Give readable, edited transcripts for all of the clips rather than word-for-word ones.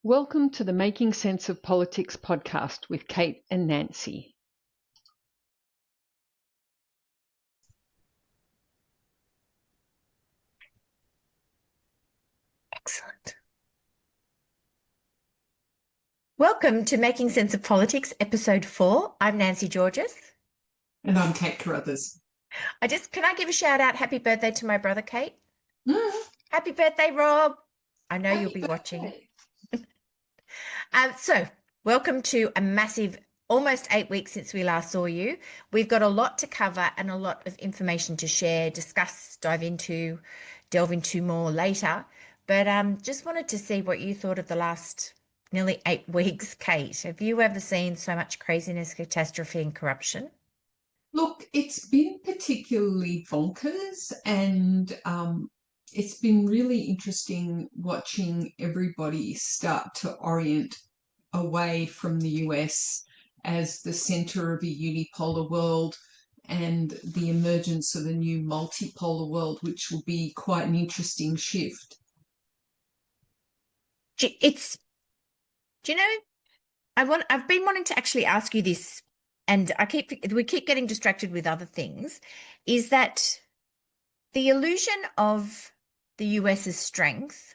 Welcome to the Making Sense of Politics podcast with Kate and Nancy. Excellent. Welcome to Making Sense of Politics, episode 4. I'm Nancy Georges. And I'm Kate Carruthers. Can I give a shout out? Happy birthday to my brother, Kate. Happy birthday, Rob. I know you'll be birthday. watching. So welcome to a massive, almost 8 weeks since we last saw you. We've got a lot to cover and a lot of information to share, discuss, delve into more later. But just wanted to see what you thought of the last nearly 8 weeks, Kate. Have you ever seen so much craziness, catastrophe, and corruption? Look, it's been particularly bonkers, and it's been really interesting watching everybody start to orient away from the US as the centre of a unipolar world and the emergence of a new multipolar world, which will be quite an interesting shift. I've been wanting to actually ask you this, and we keep getting distracted with other things, is that the illusion of the US's strength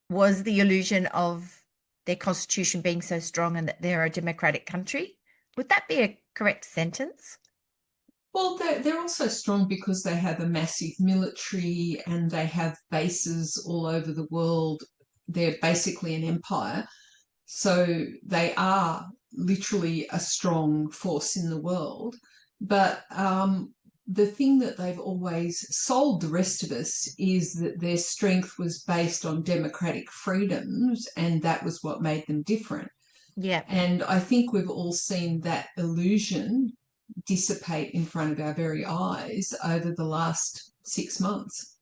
was the illusion of their constitution being so strong and that they're a democratic country. Would that be a correct sentence? Well, they're also strong because they have a massive military and they have bases all over the world. They're basically an empire. So they are literally a strong force in the world. But the thing that they've always sold the rest of us is that their strength was based on democratic freedoms, and that was what made them different. Yeah. And I think we've all seen that illusion dissipate in front of our very eyes over the last 6 months.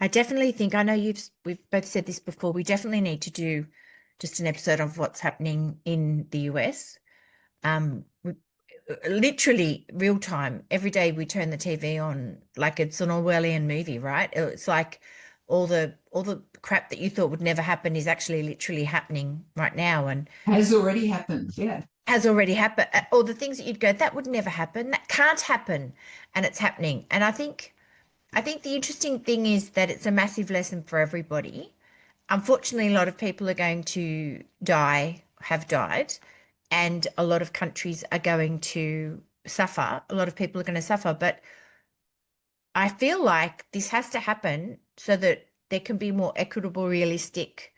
I definitely think, I know we've both said this before, we definitely need to do just an episode of what's happening in the US. Literally real time, every day we turn the TV on like it's an Orwellian movie, right? It's like all the crap that you thought would never happen is actually literally happening right now, and has already happened. Yeah, has already happened. All the things that you'd go, that would never happen, that can't happen, and it's happening. And I think the interesting thing is that it's a massive lesson for everybody. Unfortunately, a lot of people are going to have died, and a lot of countries are going to suffer. A lot of people are going to suffer. But I feel like this has to happen so that there can be more equitable, realistic,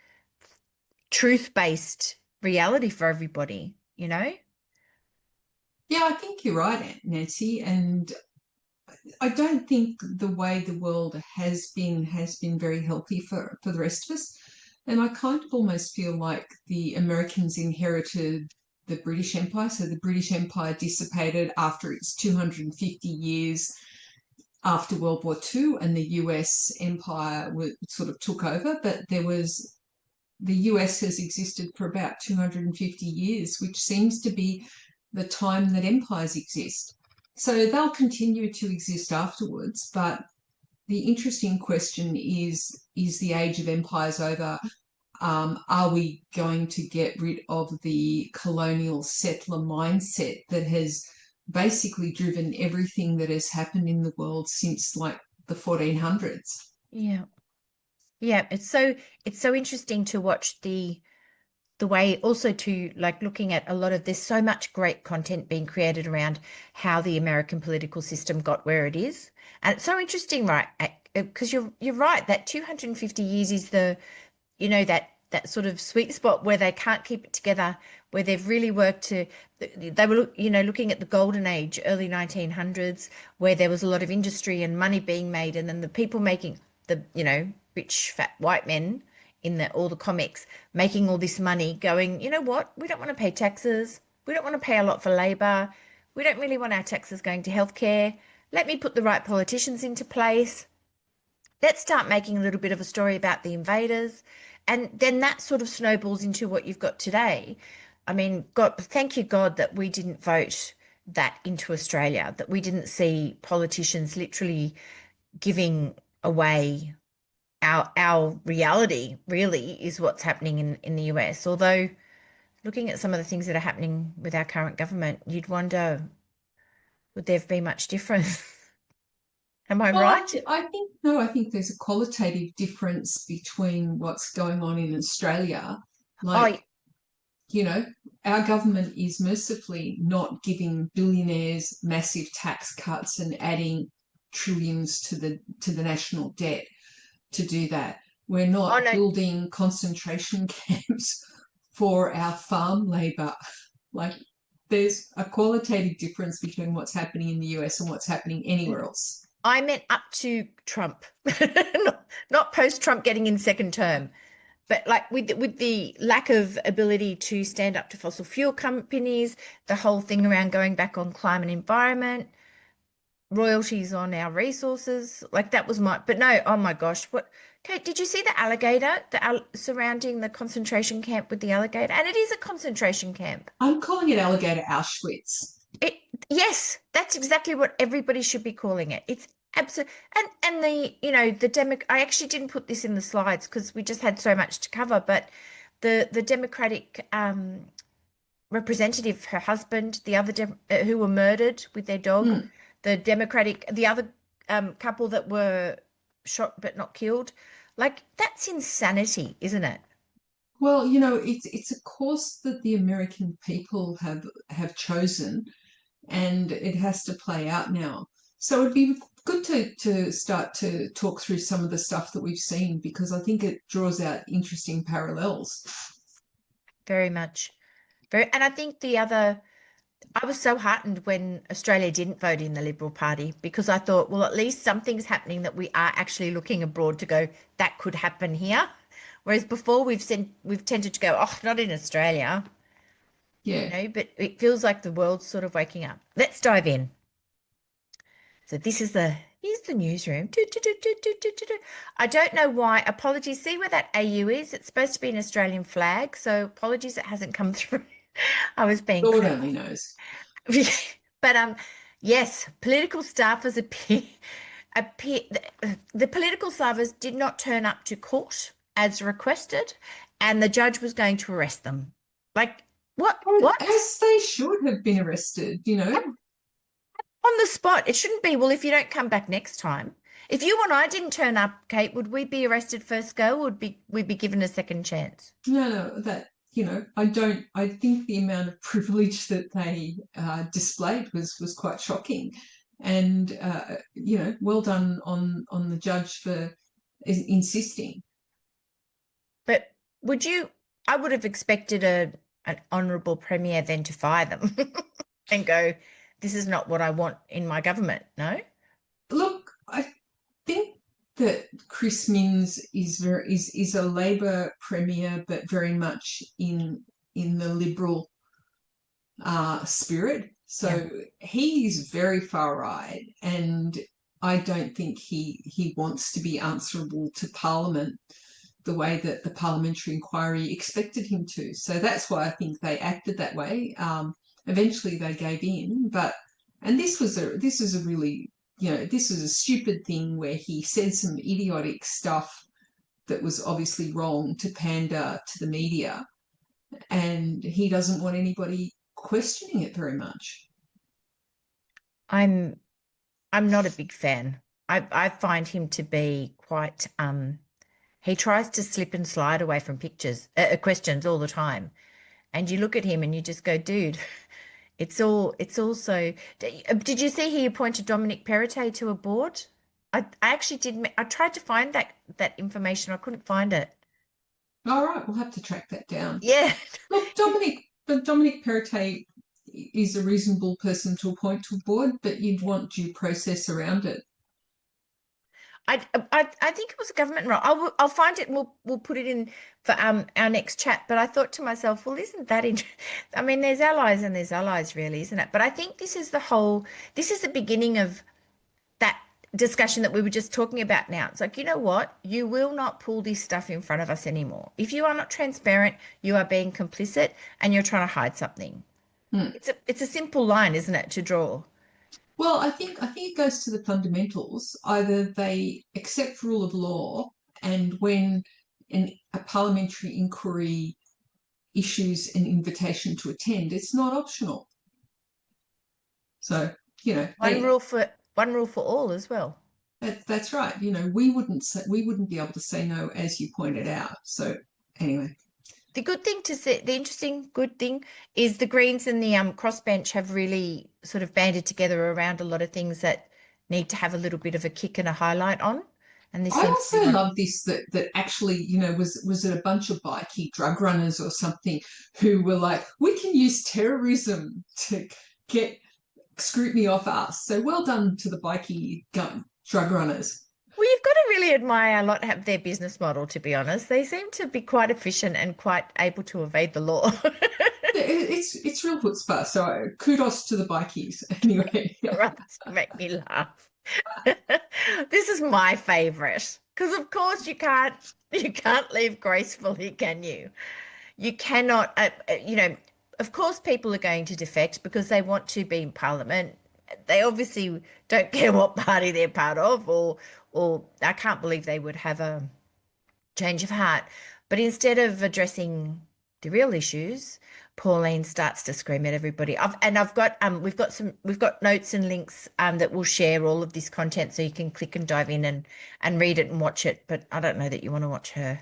truth-based reality for everybody, you know? Yeah, I think you're right, Nancy. And I don't think the way the world has been very healthy for the rest of us. And I kind of almost feel like the Americans inherited the British Empire. So the British Empire dissipated after its 250 years after World War II, and the US Empire sort of took over. But the US has existed for about 250 years, which seems to be the time that empires exist. So they'll continue to exist afterwards, but the interesting question is the age of empires over? Are we going to get rid of the colonial settler mindset that has basically driven everything that has happened in the world since like the 1400s? Yeah. Yeah, it's so interesting to watch the way, also to like looking at a lot of, there's so much great content being created around how the American political system got where it is. And it's so interesting, right? Because you're right, that 250 years is that sort of sweet spot where they can't keep it together, where they've really worked to, they were, looking at the golden age, early 1900s, where there was a lot of industry and money being made, and then the people making rich, fat white men in all the comics making all this money going, you know what? We don't want to pay taxes. We don't want to pay a lot for labor. We don't really want our taxes going to healthcare. Let me put the right politicians into place. Let's start making a little bit of a story about the invaders. And then that sort of snowballs into what you've got today. I mean, God, thank you, God, that we didn't vote that into Australia, that we didn't see politicians literally giving away our reality really is what's happening in the US. Although looking at some of the things that are happening with our current government, you'd wonder, would there be much difference? Am I Well, right? I think no. I think there's a qualitative difference between what's going on in Australia. Oh, Like, you know, our government is mercifully not giving billionaires massive tax cuts and adding trillions to the national debt to do that. We're oh not no, building concentration camps for our farm labor. Like, there's a qualitative difference between what's happening in the US and what's happening anywhere else. I meant up to Trump, not post-Trump getting in second term. But like with the lack of ability to stand up to fossil fuel companies, the whole thing around going back on climate and environment, royalties on our resources, like that was but no, oh my gosh, what, Kate, did you see the alligator, surrounding the concentration camp with the alligator? And it is a concentration camp. I'm calling it alligator Auschwitz. It, yes, that's exactly what everybody should be calling it. It's absolute, and I actually didn't put this in the slides because we just had so much to cover, but the Democratic representative, her husband, the other who were murdered with their dog, Mm. the other couple that were shot but not killed, like that's insanity, isn't it? Well, it's a course that the American people have chosen, and it has to play out now. So it'd be good to start to talk through some of the stuff that we've seen, because I think it draws out interesting parallels. Very much. And I think I was so heartened when Australia didn't vote in the Liberal Party because I thought, well, at least something's happening that we are actually looking abroad to go, that could happen here. Whereas before we've tended to go, oh, not in Australia, Yeah. but it feels like the world's sort of waking up. Let's dive in. So here's the newsroom. I don't know why. Apologies. See where that AU is? It's supposed to be an Australian flag. So apologies it hasn't come through. I was being Lord clever. only knows. But yes, political staffers appear the political staffers did not turn up to court as requested, and the judge was going to arrest them. Like what? What? As they should have been arrested, On the spot. It shouldn't be, well, if you don't come back next time. If you and I didn't turn up, Kate, would we be arrested first go, or would we be given a second chance? No, I think the amount of privilege that they displayed was quite shocking. And, well done on the judge for insisting. But I would have expected an honourable premier then to fire them and go, this is not what I want in my government, no? Look, I think that Chris Minns is a Labor premier, but very much in the Liberal spirit. So he's very far right, and I don't think he wants to be answerable to Parliament the way that the parliamentary inquiry expected him to. So that's why I think they acted that way. Eventually they gave in, and this was a really, this was a stupid thing where he said some idiotic stuff that was obviously wrong to pander to the media, and he doesn't want anybody questioning it very much. I'm not a big fan. I find him to be quite he tries to slip and slide away from questions all the time. And you look at him and you just go, dude, it's also did you see he appointed Dominic Perrottet to a board? I actually did. I tried to find that information. I couldn't find it. All right, we'll have to track that down. Yeah. Look, Dominic Perrottet is a reasonable person to appoint to a board, but you'd want due process around it. I think it was a government role. I'll find it and we'll put it in for our next chat. But I thought to myself, well, isn't that interesting? I mean, there's allies and there's allies, really, isn't it? But I think this is the beginning of that discussion that we were just talking about now. It's like, you know what? You will not pull this stuff in front of us anymore. If you are not transparent, you are being complicit and you're trying to hide something. It's a simple line, isn't it, to draw? Well, I think it goes to the fundamentals. Either they accept rule of law And when a parliamentary inquiry issues an invitation to attend, it's not optional. So, you know, one rule for all as well. That's right. You know, we wouldn't be able to say no, as you pointed out. So anyway. The good thing to say, the interesting good thing is the Greens and the crossbench have really sort of banded together around a lot of things that need to have a little bit of a kick and a highlight on. And this I seems to also be love this that actually, you know, was it a bunch of bikie drug runners or something who were like, we can use terrorism to get scrutiny off us. So well done to the bikie drug runners. Well, you've got to really admire a lot of their business model, to be honest. They seem to be quite efficient and quite able to evade the law. It's real chutzpah. So kudos to the bikies. Anyway. Make me laugh. This is my favorite because, of course, you can't leave gracefully, can you? You cannot, you know, of course, people are going to defect because they want to be in Parliament. They obviously don't care what party they're part of, or I can't believe they would have a change of heart. But instead of addressing the real issues, Pauline starts to scream at everybody. We've got notes and links that will share all of this content so you can click and dive in and read it and watch it. But I don't know that you want to watch her.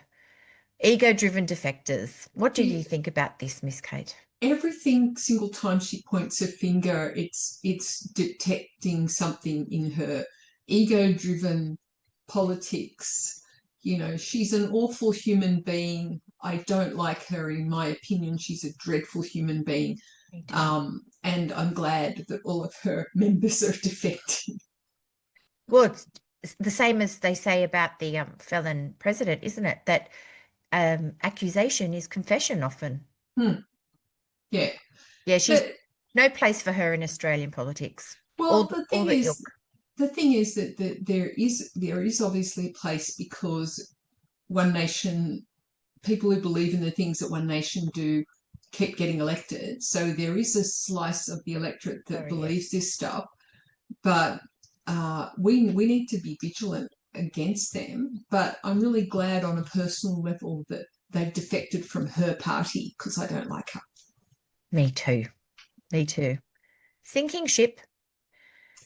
Ego-driven defectors. What do you think about this, Miss Kate? Single time she points a finger, it's detecting something in her. Ego-driven politics. You know, she's an awful human being. I don't like her. In my opinion, she's a dreadful human being. And I'm glad that all of her members are defecting. Well, it's the same as they say about the felon president, isn't it? That accusation is confession often. Yeah. Yeah, she's no place for her in Australian politics. Well, the thing is that there is obviously a place because One Nation, people who believe in the things that One Nation do keep getting elected. So there is a slice of the electorate that believes this stuff, but we need to be vigilant against them. But I'm really glad on a personal level that they've defected from her party because I don't like her. Me too. Sinking ship.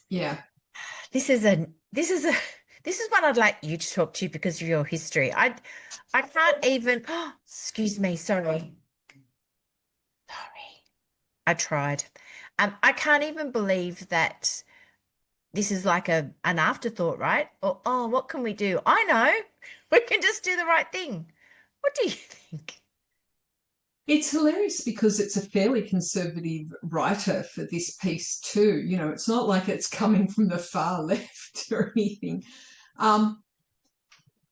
Yeah. This is one I'd like you to talk to because of your history. I can't even, excuse me, sorry. I tried. I can't even believe that this is like an afterthought, right? Or, what can we do? I know. We can just do the right thing. What do you think? It's hilarious because it's a fairly conservative writer for this piece too. You know, it's not like it's coming from the far left or anything.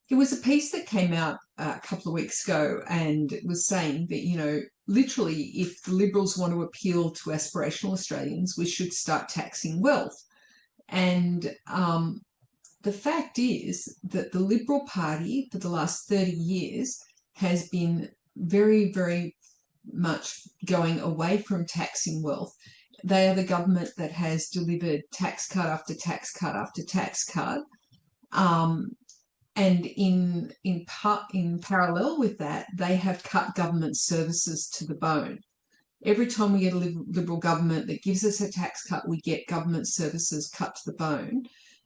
It was a piece that came out a couple of weeks ago, and it was saying that, you know, literally, if the Liberals want to appeal to aspirational Australians, we should start taxing wealth. And the fact is that the Liberal Party for the last 30 years has been very, very much going away from taxing wealth. They are the government that has delivered tax cut after tax cut after tax cut. And in parallel with that, they have cut government services to the bone. Every time we get a Liberal government that gives us a tax cut, we get government services cut to the bone.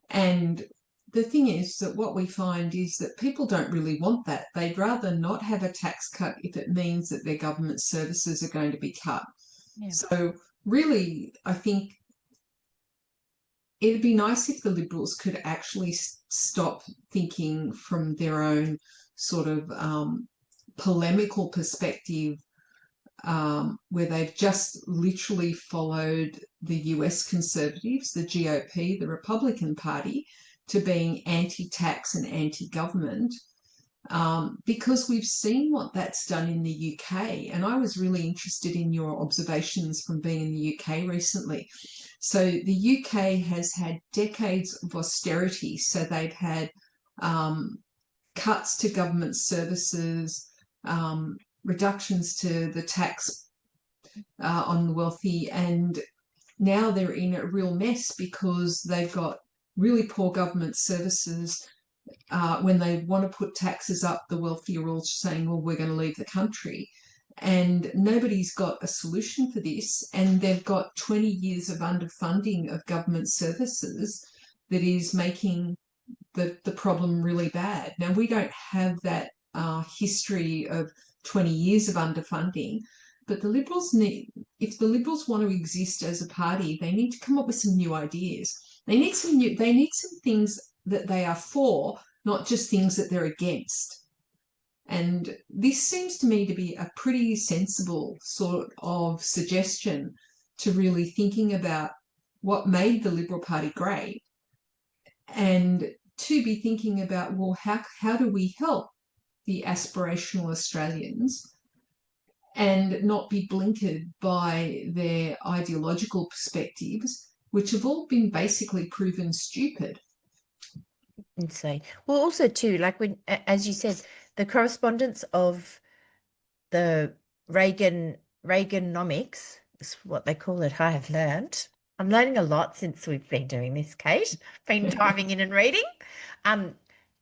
And the thing is that what we find is that people don't really want that. They'd rather not have a tax cut if it means that their government services are going to be cut. Yeah. So really, I think it'd be nice if the Liberals could actually stop thinking from their own sort of polemical perspective, where they've just literally followed the US Conservatives, the GOP, the Republican Party, to being anti-tax and anti-government, because we've seen what that's done in the UK. And I was really interested in your observations from being in the UK recently. So the UK has had decades of austerity. So they've had cuts to government services, reductions to the tax on the wealthy, and now they're in a real mess because they've got really poor government services, when they want to put taxes up, the wealthy are all saying, well, we're going to leave the country. And nobody's got a solution for this. And they've got 20 years of underfunding of government services that is making the problem really bad. Now, we don't have that history of 20 years of underfunding, but the Liberals need, if the Liberals want to exist as a party, they need to come up with some new ideas. They need some things that they are for, not just things that they're against. And this seems to me to be a pretty sensible sort of suggestion to really thinking about what made the Liberal Party great, and to be thinking about, well, how do we help the aspirational Australians and not be blinkered by their ideological perspectives, which have all been basically proven stupid. Insane. Well, also too, like when, as you said, the correspondence of the Reaganomics is what they call it. I have learned. I'm learning a lot since we've been doing this, Kate. Been diving in and reading,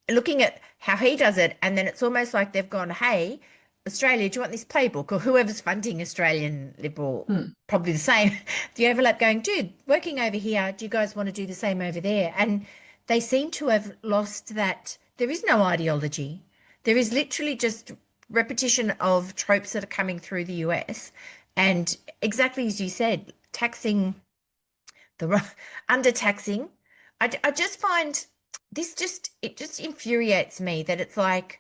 looking at how he does it, and then it's almost like they've gone, "Hey, Australia, do you want this playbook?" Or whoever's funding Australian Liberal, probably the same. The overlap going, dude, working over here, do you guys want to do the same over there? And they seem to have lost that. There is no ideology. There is literally just repetition of tropes that are coming through the US. And exactly as you said, taxing undertaxing. I just find it just infuriates me that it's like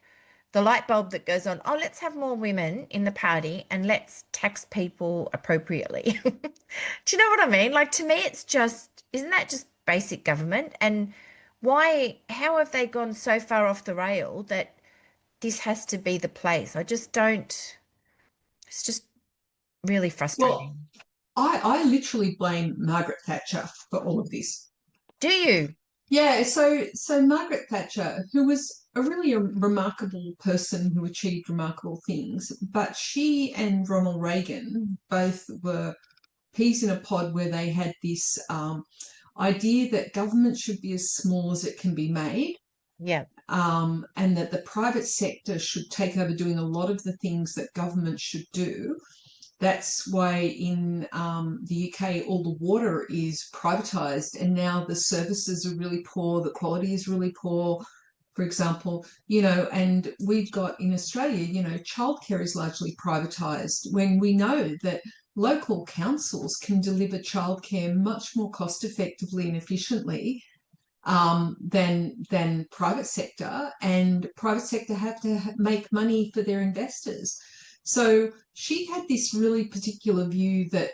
the light bulb that goes on, oh, let's have more women in the party and let's tax people appropriately. Do you know what I mean? Like, to me, it's just, isn't that just basic government? And how have they gone so far off the rail that this has to be the place? I just don't, it's just really frustrating. Well, I literally blame Margaret Thatcher for all of this. Do you? Yeah, so Margaret Thatcher, who was a really remarkable person who achieved remarkable things, but she and Ronald Reagan both were peas in a pod, where they had this idea that government should be as small as it can be made. Yeah. And that the private sector should take over doing a lot of the things that government should do. That's why in the UK, all the water is privatised, and now the services are really poor, the quality is really poor, for example, and we've got in Australia, childcare is largely privatised, when we know that local councils can deliver childcare much more cost effectively and efficiently than private sector, and private sector have to make money for their investors. So she had this really particular view that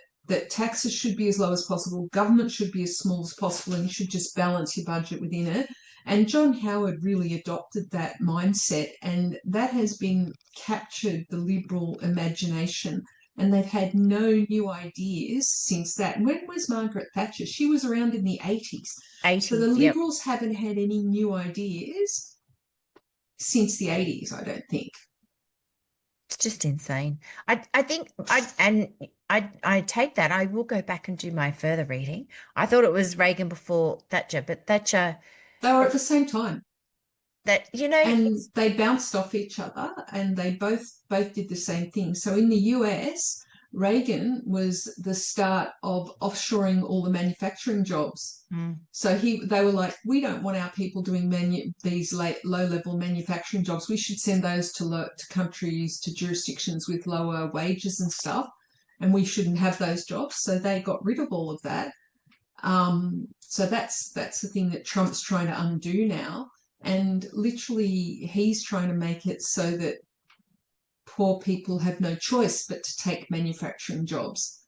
taxes should be as low as possible, government should be as small as possible, and you should just balance your budget within it. And John Howard really adopted that mindset, and that has been captured the Liberal imagination. And they've had no new ideas since that. When was Margaret Thatcher? She was around in the 80s. 80s, so the Liberals haven't had any new ideas since the 80s, I don't think. It's just insane. I think I take that. I will go back and do my further reading. I thought it was Reagan before Thatcher, but Thatcher, they were at the same time. And they bounced off each other, and they both did the same thing. So in the US, Reagan was the start of offshoring all the manufacturing jobs. So they were like, we don't want our people doing these low-level manufacturing jobs. We should send those to countries, to jurisdictions with lower wages and stuff, and we shouldn't have those jobs. So they got rid of all of that. So that's the thing that Trump's trying to undo now. And literally, he's trying to make it so that poor people have no choice but to take manufacturing jobs.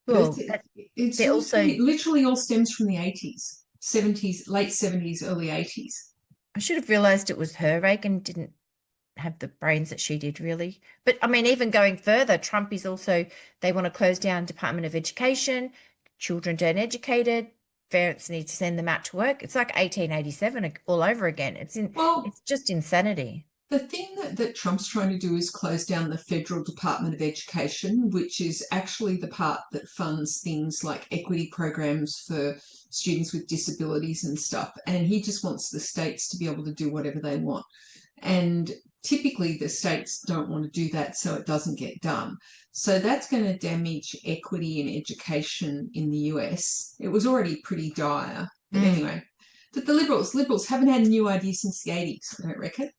Well, it's also literally all stems from the 80s, 70s, late 70s, early 80s. I should have realized it was her. Reagan didn't have the brains that she did, really. But I mean, even going further, Trump is also, they want to close down Department of Education. Children don't educated. Parents need to send them out to work. It's like 1887 all over again. It's just insanity. The thing that Trump's trying to do is close down the Federal Department of Education, which is actually the part that funds things like equity programs for students with disabilities and stuff. And he just wants the states to be able to do whatever they want. And typically the states don't want to do that, so it doesn't get done. So that's going to damage equity in education in the US. It was already pretty dire. But anyway, but the Liberals haven't had a new idea since the 80s, I don't reckon.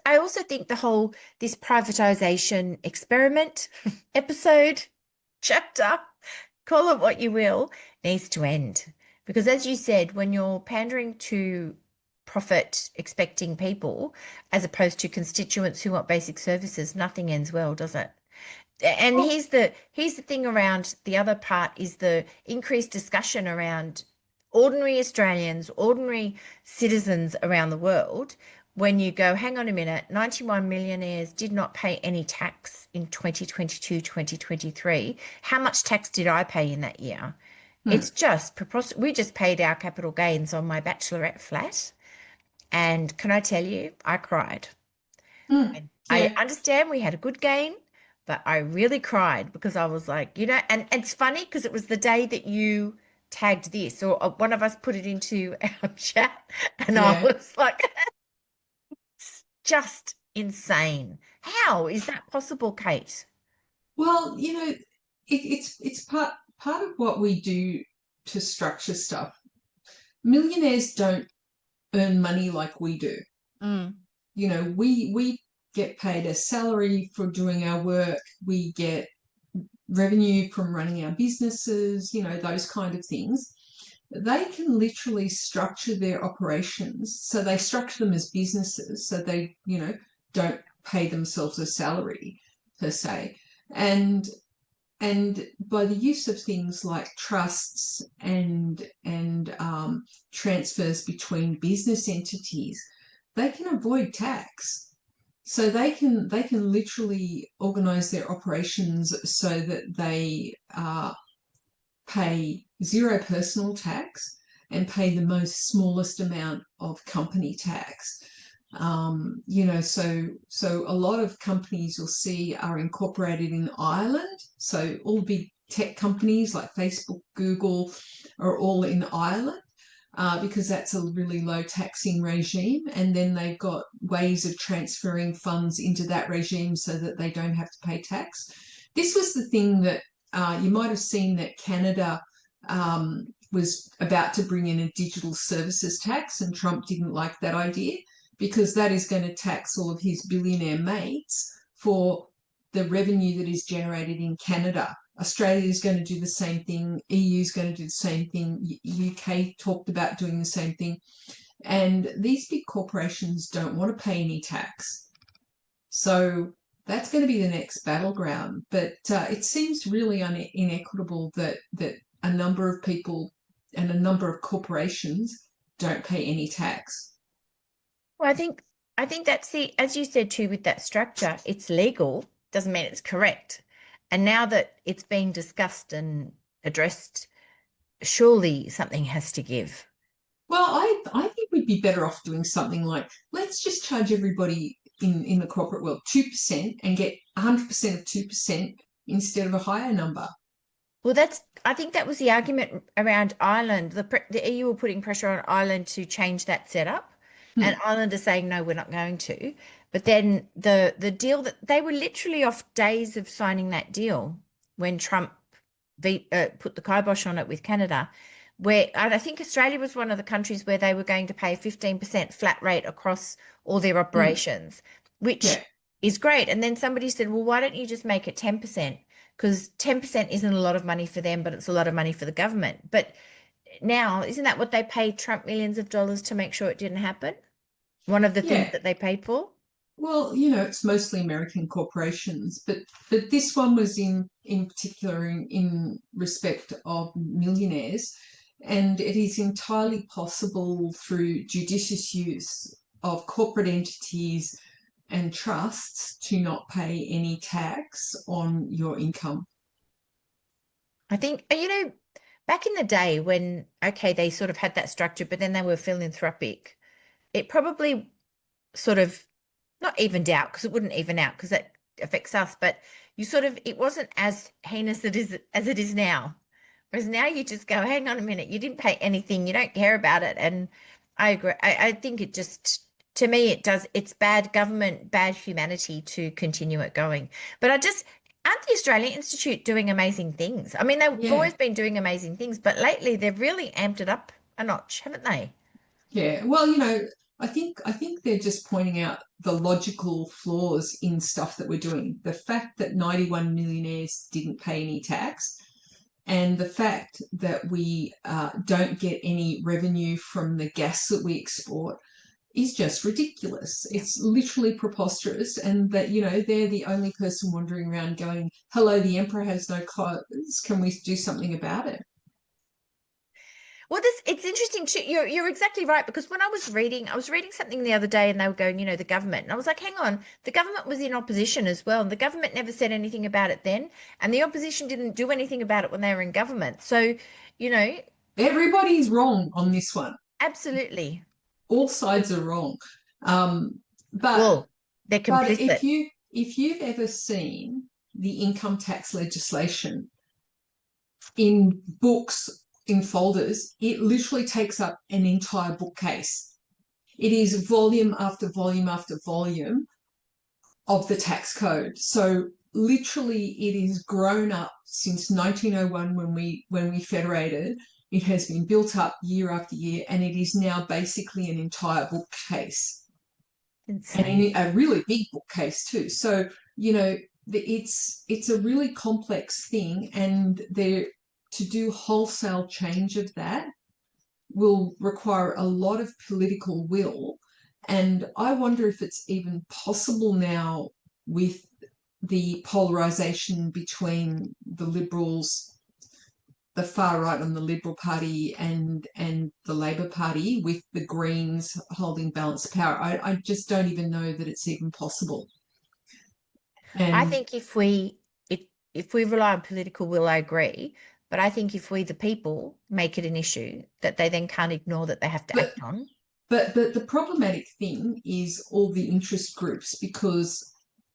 I also think this privatization experiment episode, chapter, call it what you will, needs to end. Because as you said, when you're pandering to profit expecting people as opposed to constituents who want basic services, nothing ends well, does it? And here's the thing around the other part is the increased discussion around ordinary Australians, ordinary citizens around the world. When you go, hang on a minute, 91 millionaires did not pay any tax in 2022, 2023. How much tax did I pay in that year? It's just preposterous. We just paid our capital gains on my bachelorette flat. And can I tell you, I cried. And I understand we had a good gain, but I really cried because I was like, and it's funny because it was the day that you tagged this, or one of us put it into our chat, and I was like, it's just insane. How is that possible, Kate? Well, it's part of what we do to structure stuff. Millionaires don't earn money like we do. We get paid a salary for doing our work. We get revenue from running our businesses, those kind of things. They can literally structure their operations. So they structure them as businesses. So they, don't pay themselves a salary per se. And by the use of things like trusts and transfers between business entities, they can avoid tax. So they can literally organise their operations so that they pay zero personal tax and pay the most smallest amount of company tax. So a lot of companies you'll see are incorporated in Ireland. So all big tech companies like Facebook, Google are all in Ireland. Because that's a really low taxing regime. And then they've got ways of transferring funds into that regime so that they don't have to pay tax. This was the thing that you might have seen that Canada was about to bring in a digital services tax, and Trump didn't like that idea because that is going to tax all of his billionaire mates for the revenue that is generated in Canada. Australia is going to do the same thing. EU is going to do the same thing. UK talked about doing the same thing. And these big corporations don't want to pay any tax. So that's going to be the next battleground. But it seems really inequitable that a number of people and a number of corporations don't pay any tax. Well, I think that's as you said too, with that structure, it's legal, doesn't mean it's correct. And now that it's being discussed and addressed, surely something has to give. Well, I think we'd be better off doing something like, let's just charge everybody in the corporate world 2% and get 100% of 2% instead of a higher number. Well, I think that was the argument around Ireland. The EU were putting pressure on Ireland to change that setup. And Ireland is saying, no, we're not going to. But then the deal that they were literally off days of signing that deal when Trump put the kibosh on it with Canada, and I think Australia was one of the countries where they were going to pay 15% flat rate across all their operations, which is great. And then somebody said, well, why don't you just make it 10%? Because 10% isn't a lot of money for them, but it's a lot of money for the government. But now, isn't that what they paid Trump millions of dollars to make sure it didn't happen? One of the things that they paid for? Well, it's mostly American corporations, but this one was in particular in respect of millionaires, and it is entirely possible through judicious use of corporate entities and trusts to not pay any tax on your income. I think, back in the day when, okay, they sort of had that structure, but then they were philanthropic, it probably sort of not evened out, because it wouldn't even out because that affects us, but you sort of, it wasn't as heinous as it is now. Whereas now you just go, hang on a minute, you didn't pay anything, you don't care about it. And I agree. I think it just, to me, it's bad government, bad humanity to continue it going. But aren't the Australian Institute doing amazing things? I mean, they've Yeah. always been doing amazing things, but lately they've really amped it up a notch, haven't they? Yeah. Well, I think they're just pointing out the logical flaws in stuff that we're doing. The fact that 91 millionaires didn't pay any tax, and the fact that we don't get any revenue from the gas that we export is just ridiculous. It's literally preposterous, and that they're the only person wandering around going, "Hello, the emperor has no clothes. Can we do something about it?" Well, it's interesting too. You're exactly right, because when I was reading something the other day, and they were going, the government, and I was like, hang on, the government was in opposition as well, and the government never said anything about it then, and the opposition didn't do anything about it when they were in government. So, Everybody's wrong on this one. absolutely, All sides are wrong. But well, they're but complicit. if you've ever seen the income tax legislation in books, in folders, it literally takes up an entire bookcase. It is volume after volume after volume of the tax code. So literally it is grown up since 1901 when we federated. It has been built up year after year, and it is now basically an entire bookcase. Insane. And in a really big bookcase too. So, it's a really complex thing, and to do wholesale change of that will require a lot of political will. And I wonder if it's even possible now, with the polarization between the Liberals, the far right on the Liberal Party, and the Labor Party, with the Greens holding balanced power. I just don't even know that it's even possible. I And think if we rely on political will, I agree. But I think if we, the people, make it an issue that they then can't ignore, that they have to act on. But the problematic thing is all the interest groups, because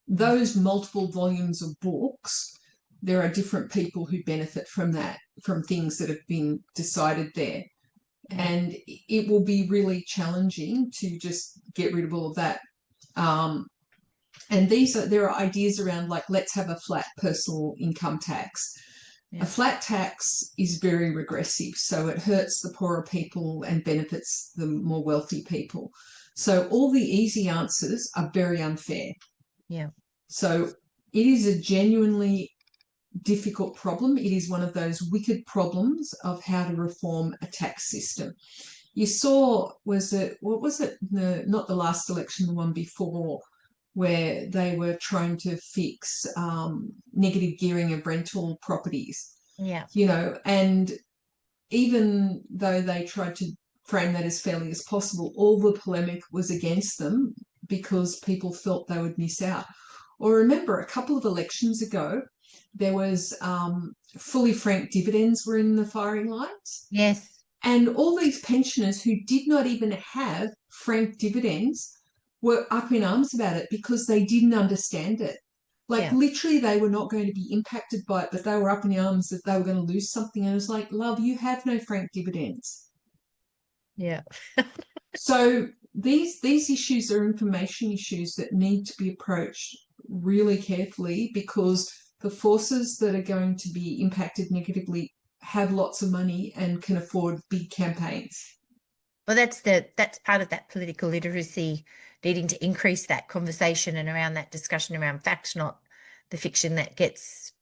those multiple volumes of books, there are different people who benefit from that, from things that have been decided there. Yeah. And it will be really challenging to just get rid of all of that. And there are ideas around, like, let's have a flat personal income tax. Yeah. A flat tax is very regressive, so it hurts the poorer people and benefits the more wealthy people. So all the easy answers are very unfair. Yeah. So it is a genuinely difficult problem. It is one of those wicked problems of how to reform a tax system. You saw, what was it? Not the last election, the one before, where they were trying to fix negative gearing of rental properties. Yeah. And even though they tried to frame that as fairly as possible, all the polemic was against them because people felt they would miss out. Or remember, a couple of elections ago, there was fully franked dividends were in the firing lines. Yes. And all these pensioners who did not even have franked dividends were up in arms about it because they didn't understand it. Like, literally, they were not going to be impacted by it, but they were up in arms that they were going to lose something. And it was like, love, you have no franked dividends. Yeah. So these issues are information issues that need to be approached really carefully, because the forces that are going to be impacted negatively have lots of money and can afford big campaigns. Well, that's part of that political literacy, needing to increase that conversation and around that discussion around fact, not the fiction that gets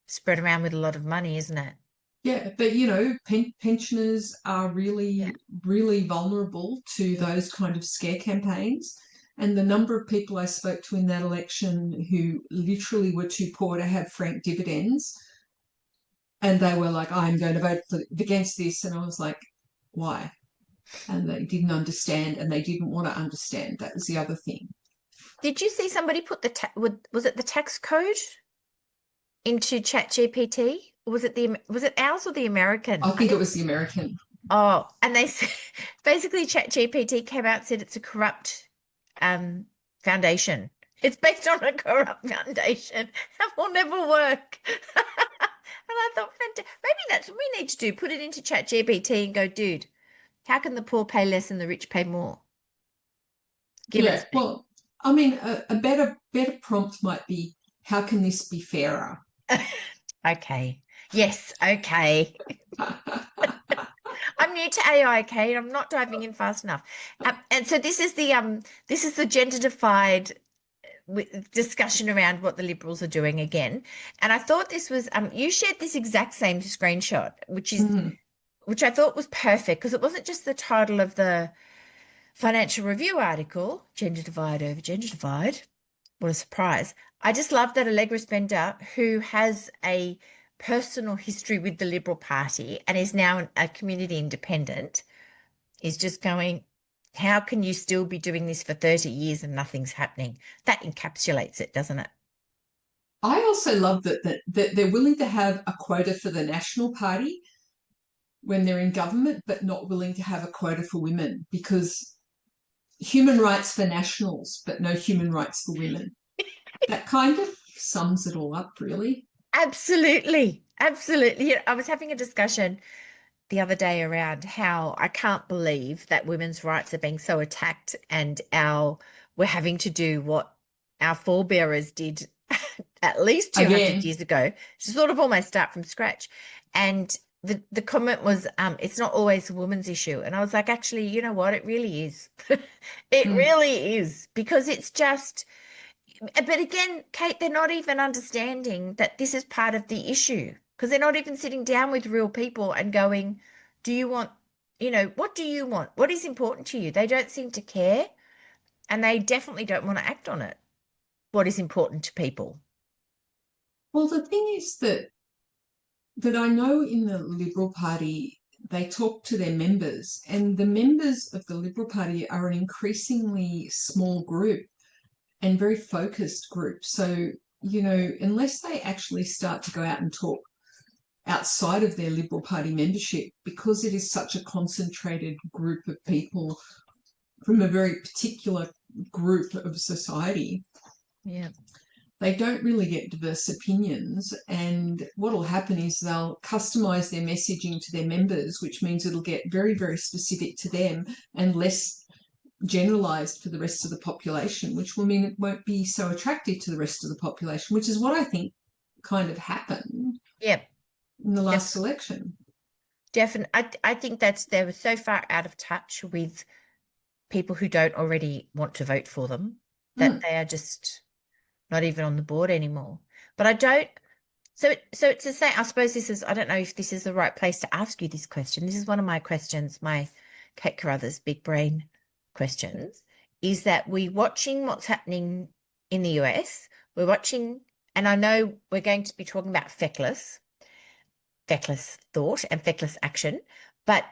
spread around with a lot of money, isn't it? Yeah, but pensioners are really, really vulnerable to those kind of scare campaigns. And the number of people I spoke to in that election who literally were too poor to have frank dividends, and they were like, I'm going to vote against this. And I was like, why? And they didn't understand, and they didn't want to understand. That was the other thing. Did you see somebody put was it the tax code into ChatGPT? Or was it ours or the American? I think it was the American. Oh, and they basically ChatGPT came out and said it's a corrupt foundation. It's based on a corrupt foundation. That will never work. And I thought, maybe that's what we need to do. Put it into ChatGPT and go, dude, how can the poor pay less and the rich pay more? Give it to me. Well, I mean, a better prompt might be, how can this be fairer? Okay. Yes. Okay. I'm new to AI, Kate. I'm not diving in fast enough. And so this is the gender-defied discussion around what the Liberals are doing again. And I thought this was you shared this exact same screenshot, which I thought was perfect because it wasn't just the title of the Financial Review article, Gender Divide over Gender Divide. What a surprise. I just love that Allegra Spender, who has a personal history with the Liberal Party and is now a community independent, is just going, how can you still be doing this for 30 years and nothing's happening? That encapsulates it, doesn't it? I also love that they're willing to have a quota for the National Party when they're in government, but not willing to have a quota for women, because human rights for nationals, but no human rights for women. That kind of sums it all up, really. Absolutely. Absolutely. I was having a discussion the other day around how I can't believe that women's rights are being so attacked and we're having to do what our forebearers did at least 200 years ago, to sort of almost start from scratch. And the comment was, it's not always a woman's issue. And I was like, actually, you know what? It really is. It really is, because it's just, but again, Kate, they're not even understanding that this is part of the issue, because they're not even sitting down with real people and going, do you want, what do you want? What is important to you? They don't seem to care, and they definitely don't want to act on it. What is important to people? Well, the thing is that I know in the Liberal Party, they talk to their members, and the members of the Liberal Party are an increasingly small group and very focused group. So, unless they actually start to go out and talk outside of their Liberal Party membership, because it is such a concentrated group of people from a very particular group of society, they don't really get diverse opinions. And what will happen is they'll customize their messaging to their members, which means it'll get very, very specific to them and less generalized for the rest of the population, which will mean it won't be so attractive to the rest of the population, which is what I think kind of happened in the last election. Definitely. I think they were so far out of touch with people who don't already want to vote for them that they are just not even on the board anymore. But I don't, so to say, I suppose this is, I don't know if this is the right place to ask you this question. This is one of my questions, my Kate Carruthers big brain questions, is that we're watching what's happening in the US. We're watching, and I know we're going to be talking about feckless thought and feckless action, but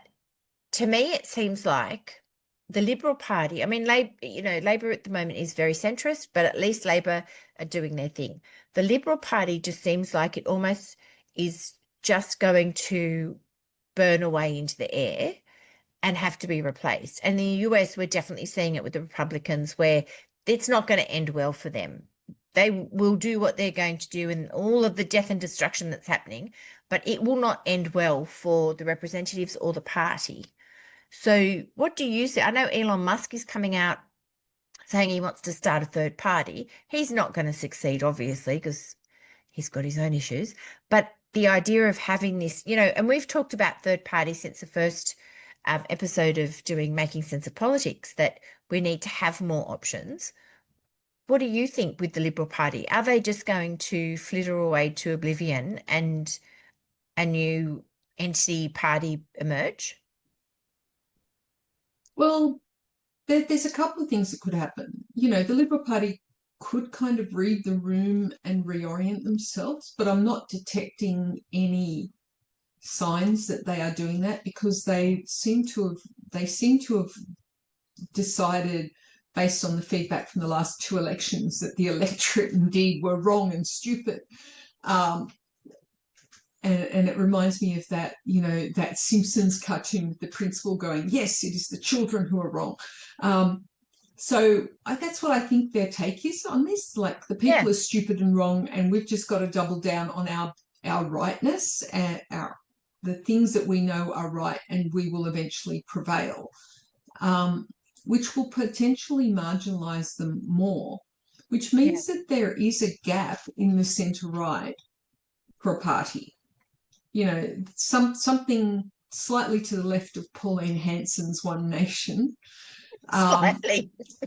to me it seems like the Liberal Party, I mean, Labor at the moment is very centrist, but at least Labor are doing their thing. The Liberal Party just seems like it almost is just going to burn away into the air and have to be replaced. And in the US, we're definitely seeing it with the Republicans, where it's not going to end well for them. They will do what they're going to do and all of the death and destruction that's happening, but it will not end well for the representatives or the party. So what do you say? I know Elon Musk is coming out saying he wants to start a third party. He's not going to succeed, obviously, because he's got his own issues. But the idea of having this, and we've talked about third party since the first episode of Making Sense of Politics, that we need to have more options. What do you think with the Liberal Party? Are they just going to flitter away to oblivion and a new entity party emerge? Well, there's a couple of things that could happen. The Liberal Party could kind of read the room and reorient themselves, but I'm not detecting any signs that they are doing that, because they seem to have decided, based on the feedback from the last two elections, that the electorate indeed were wrong and stupid. And it reminds me of that, that Simpsons cartoon with the principal going, yes, it is the children who are wrong. So that's what I think their take is on this. Like, the people are stupid and wrong, and we've just got to double down on our rightness and the things that we know are right, and we will eventually prevail, which will potentially marginalise them more, which means that there is a gap in the centre-right for a party. You know, something slightly to the left of Pauline Hanson's One Nation.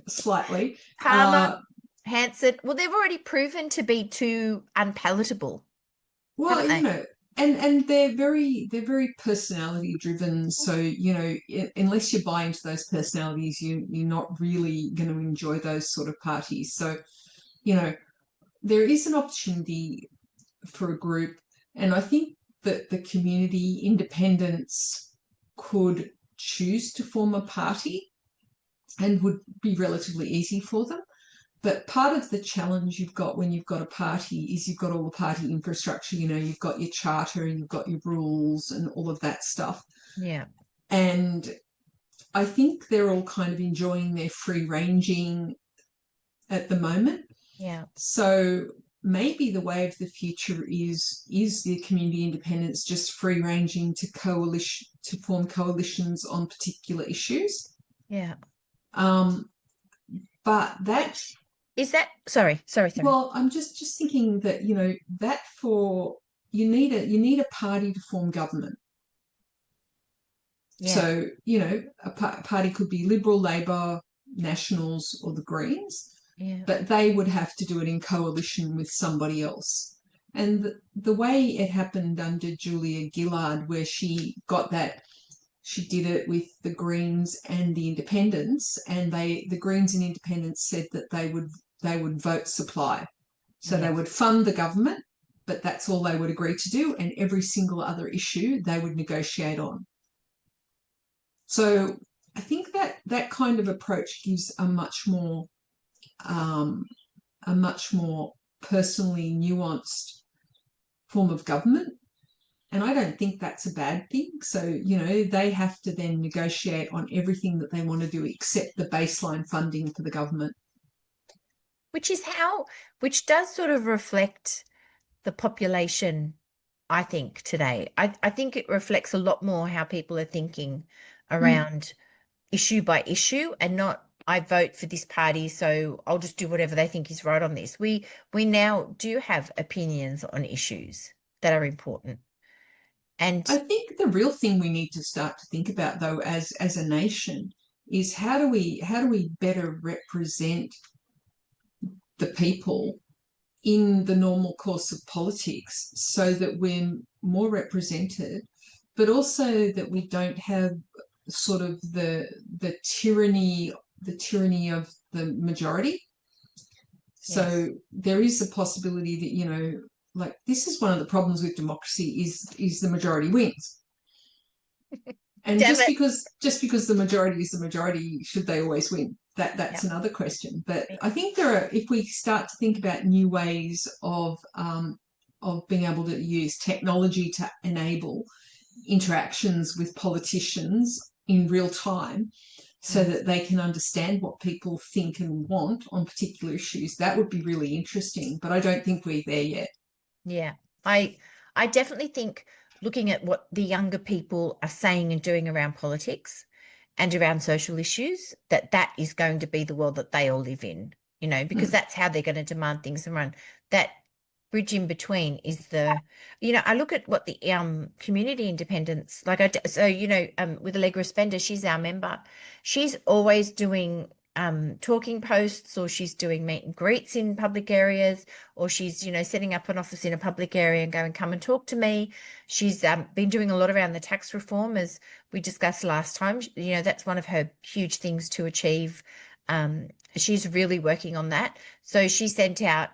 Slightly. Palmer, Hanson. Well, they've already proven to be too unpalatable. Well, you know, and they're very personality driven. So, you know, unless you buy into those personalities, you're not really going to enjoy those sort of parties. So, you know, there is an opportunity for a group, and I think that the community independents could choose to form a party and would be relatively easy for them. But part of the challenge you've got when you've got a party is you've got all the party infrastructure. You know, you've got your charter, you've got your rules and all of that stuff. Yeah. And I think they're all kind of enjoying their free ranging at the moment. Yeah. So maybe the way of the future is the community independents just free ranging to form coalitions on particular issues. Yeah. But that is that sorry. Well, I'm just thinking that, you know, that you need a party to form government. Yeah. So, you know, a party could be Liberal, Labor, Nationals, or the Greens. Yeah. But they would have to do it in coalition with somebody else. And the way it happened under Julia Gillard, where she did it with the Greens and the Independents, and the Greens and Independents said that they would vote supply. So they would fund the government, but that's all they would agree to do, and every single other issue they would negotiate on. So I think that kind of approach gives a much more personally nuanced form of government. And I don't think that's a bad thing. So, you know, they have to then negotiate on everything that they want to do except the baseline funding for the government. Which does sort of reflect the population, I think, today. I think it reflects a lot more how people are thinking around issue by issue, and not, I vote for this party, so I'll just do whatever they think is right on this. We now do have opinions on issues that are important. And I think the real thing we need to start to think about, though, as a nation, is how do we better represent the people in the normal course of politics so that we're more represented, but also that we don't have sort of the tyranny of the majority. So there is a possibility that, you know, like, this is one of the problems with democracy is the majority wins. And just because the majority is the majority, should they always win? That's another question. But I think if we start to think about new ways of being able to use technology to enable interactions with politicians in real time, so that they can understand what people think and want on particular issues, that would be really interesting. But I don't think we're there yet. Yeah, I definitely think, looking at what the younger people are saying and doing around politics and around social issues, that is going to be the world that they all live in, you know, because that's how they're going to demand things and run. That bridge in between is you know, I look at what the community independents, like you know, with Allegra Spender, she's our member. She's always doing talking posts, or she's doing meet and greets in public areas, or she's, you know, setting up an office in a public area and going, come and talk to me. She's been doing a lot around the tax reform, as we discussed last time. You know, that's one of her huge things to achieve. She's really working on that. So she sent out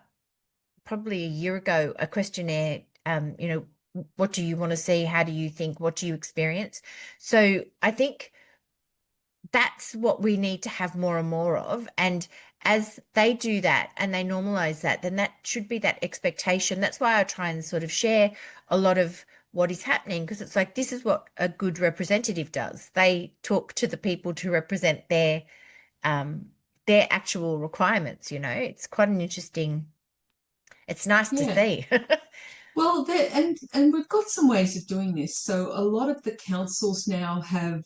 probably a year ago a questionnaire, you know, what do you want to see? How do you think? What do you experience? So I think that's what we need to have more and more of. And as they do that and they normalize that, then that should be that expectation. That's why I try and sort of share a lot of what is happening, because it's like, this is what a good representative does. They talk to the people to represent their their actual requirements, you know. It's quite an interesting, it's nice to Yeah. see. Well, and we've got some ways of doing this. So a lot of the councils now have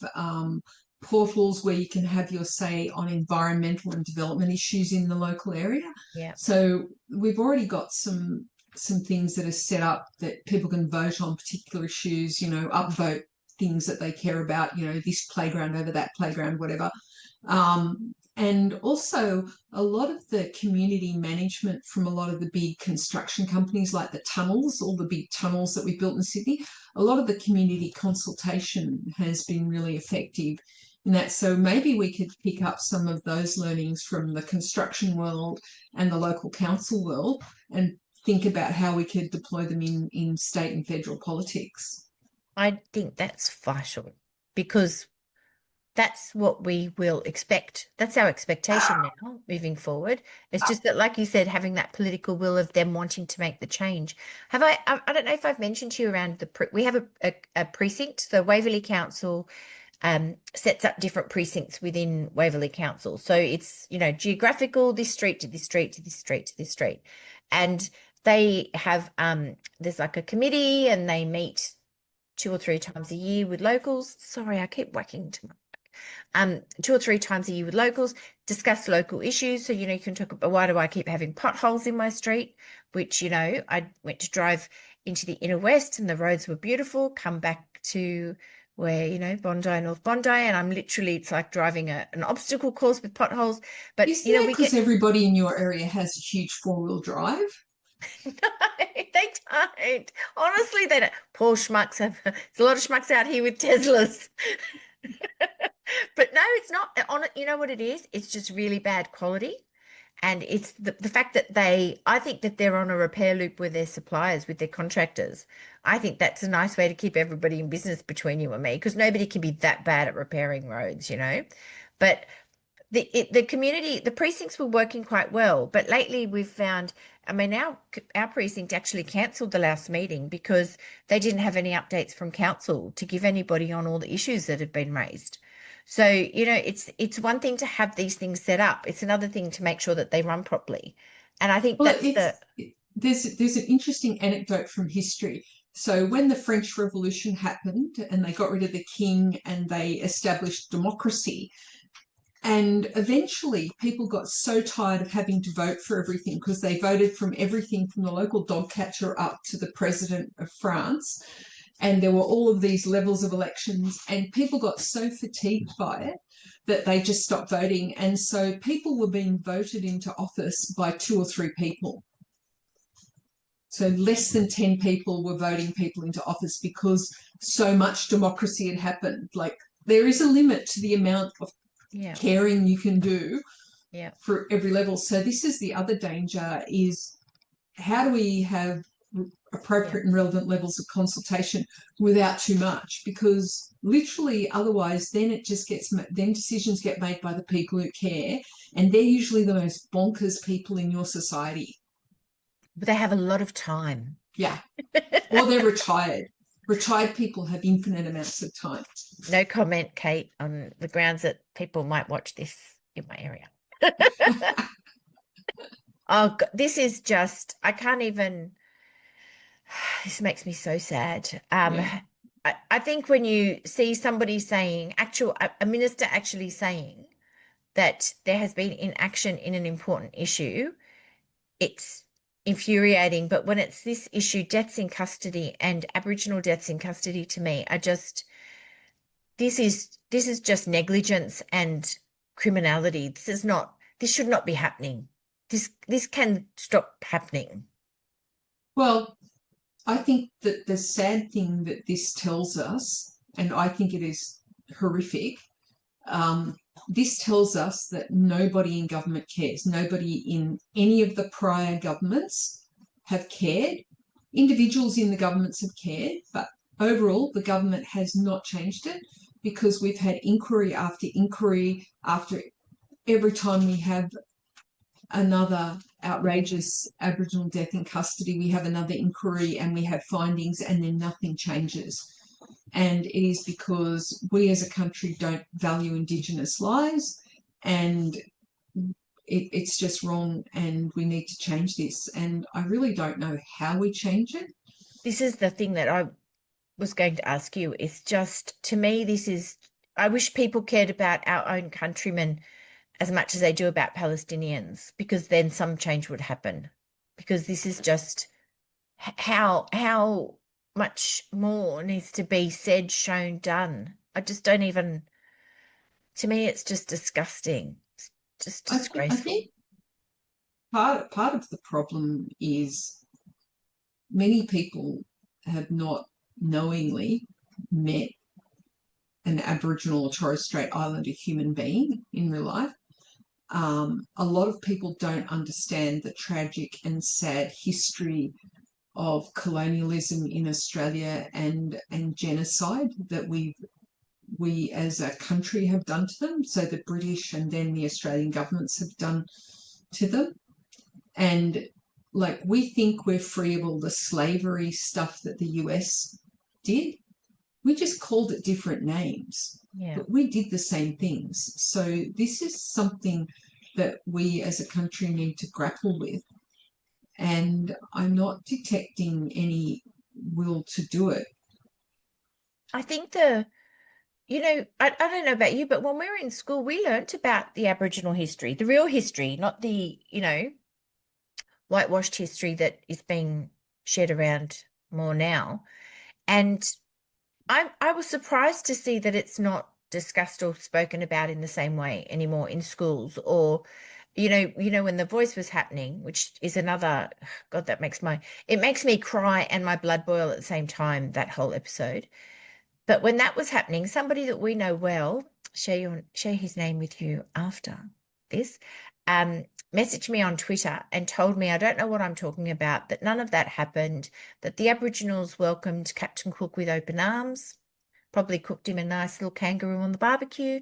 portals where you can have your say on environmental and development issues in the local area. Yeah. So we've already got some things that are set up that people can vote on particular issues, you know, upvote things that they care about, you know, this playground over that playground, whatever. And also a lot of the community management from a lot of the big construction companies like the tunnels, all the big tunnels that we built in Sydney, a lot of the community consultation has been really effective in that. So maybe we could pick up some of those learnings from the construction world and the local council world and think about how we could deploy them in state and federal politics. I think that's vital because that's what we will expect. That's our expectation now moving forward. It's just that, like you said, having that political will of them wanting to make the change. Have I don't know if I've mentioned to you around we have a precinct. The Waverley Council sets up different precincts within Waverley Council. So it's, you know, geographical, this street to this street to this street to this street. And they have, there's like a committee and they meet 2 or 3 times a year with locals. Sorry, I keep whacking to my 2 or 3 times a year with locals, discuss local issues. So, you know, you can talk about why do I keep having potholes in my street, which, you know, I went to drive into the inner west and the roads were beautiful, come back to where, you know, Bondi, North Bondi, and I'm literally, it's like driving an obstacle course with potholes. But, Isn't you know, that we because get, everybody in your area has a huge four-wheel drive? no, they don't. Honestly, they don't. Poor schmucks have, there's a lot of schmucks out here with Teslas. But no, it's not on it. You know what it is? It's just really bad quality. And it's the fact that I think that they're on a repair loop with their suppliers, with their contractors. I think that's a nice way to keep everybody in business between you and me, because nobody can be that bad at repairing roads, you know. But the community, the precincts were working quite well. But lately we've found, I mean, our precinct actually cancelled the last meeting because they didn't have any updates from council to give anybody on all the issues that had been raised. So, you know, it's one thing to have these things set up. It's another thing to make sure that they run properly. And I think Well, that's there's an interesting anecdote from history. So when the French Revolution happened and they got rid of the king and they established democracy, and eventually people got so tired of having to vote for everything because they voted from everything from the local dog catcher up to the president of France. And there were all of these levels of elections, and people got so fatigued by it that they just stopped voting. And so people were being voted into office by 2 or 3 people. So less than 10 people were voting people into office because so much democracy had happened. Like, there is a limit to the amount of caring you can do for every level. So this is the other danger, is how do we have appropriate and relevant levels of consultation without too much? Because literally otherwise then it just gets, then decisions get made by the people who care, and they're usually the most bonkers people in your society. But they have a lot of time. Yeah. Or they're retired. Retired people have infinite amounts of time. No comment, Kate, on the grounds that people might watch this in my area. Oh, God, this is just, I can't even, this makes me so sad. I think when you see somebody saying, a minister actually saying that there has been inaction in an important issue, it's infuriating. But when it's this issue, deaths in custody and Aboriginal deaths in custody, to me, this is just negligence and criminality. This should not be happening. This can stop happening. Well, I think that the sad thing that this tells us, and I think it is horrific, this tells us that nobody in government cares. Nobody in any of the prior governments have cared. Individuals in the governments have cared, but overall the government has not changed it, because we've had inquiry after every time we have another outrageous Aboriginal death in custody, we have another inquiry and we have findings, and then nothing changes. And it is because we as a country don't value Indigenous lives, and it's just wrong and we need to change this. And I really don't know how we change it. This is the thing that I was going to ask you. It's just, to me, I wish people cared about our own countrymen as much as they do about Palestinians, because then some change would happen. Because this is just how much more needs to be said, shown, done. I just don't even, to me, it's just disgusting. It's just disgraceful. I think part of the problem is many people have not knowingly met an Aboriginal or Torres Strait Islander human being in real life. A lot of people don't understand the tragic and sad history of colonialism in Australia and genocide that we as a country have done to them. So the British and then the Australian governments have done to them. And like, we think we're free of all the slavery stuff that the US did. We just called it different names. Yeah. But we did the same things. So this is something that we as a country need to grapple with. And I'm not detecting any will to do it. I think I don't know about you, but when we were in school, we learnt about the Aboriginal history, the real history, not the, whitewashed history that is being shared around more now. And I was surprised to see that it's not discussed or spoken about in the same way anymore in schools, or when The Voice was happening, which is another, God, it makes me cry and my blood boil at the same time, that whole episode. But when that was happening, somebody that we know well, share his name with you after this, messaged me on Twitter and told me, I don't know what I'm talking about, that none of that happened, that the Aboriginals welcomed Captain Cook with open arms, probably cooked him a nice little kangaroo on the barbecue,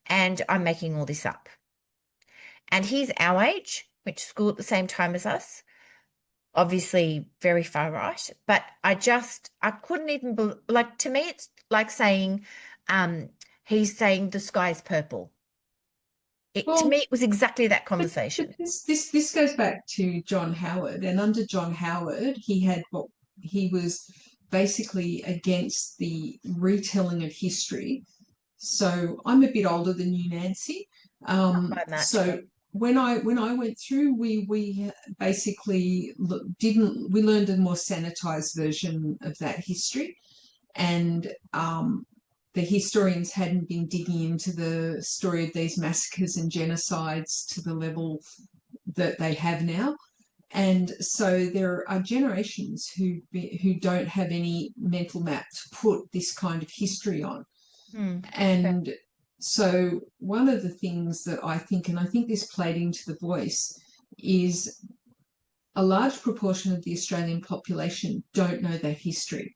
and I'm making all this up. And he's our age, went to school at the same time as us, obviously very far right, but I couldn't even, to me, it's like saying, he's saying the sky's purple. To me, it was exactly that conversation. But this goes back to John Howard, and under John Howard, he was basically against the retelling of history. So I'm a bit older than you, Nancy. Not by much, so but when I went through, we basically we learned a more sanitized version of that history, and the historians hadn't been digging into the story of these massacres and genocides to the level that they have now. And so there are generations who don't have any mental map to put this kind of history on. And so one of the things that I think, and I think this played into The Voice, is a large proportion of the Australian population don't know that history.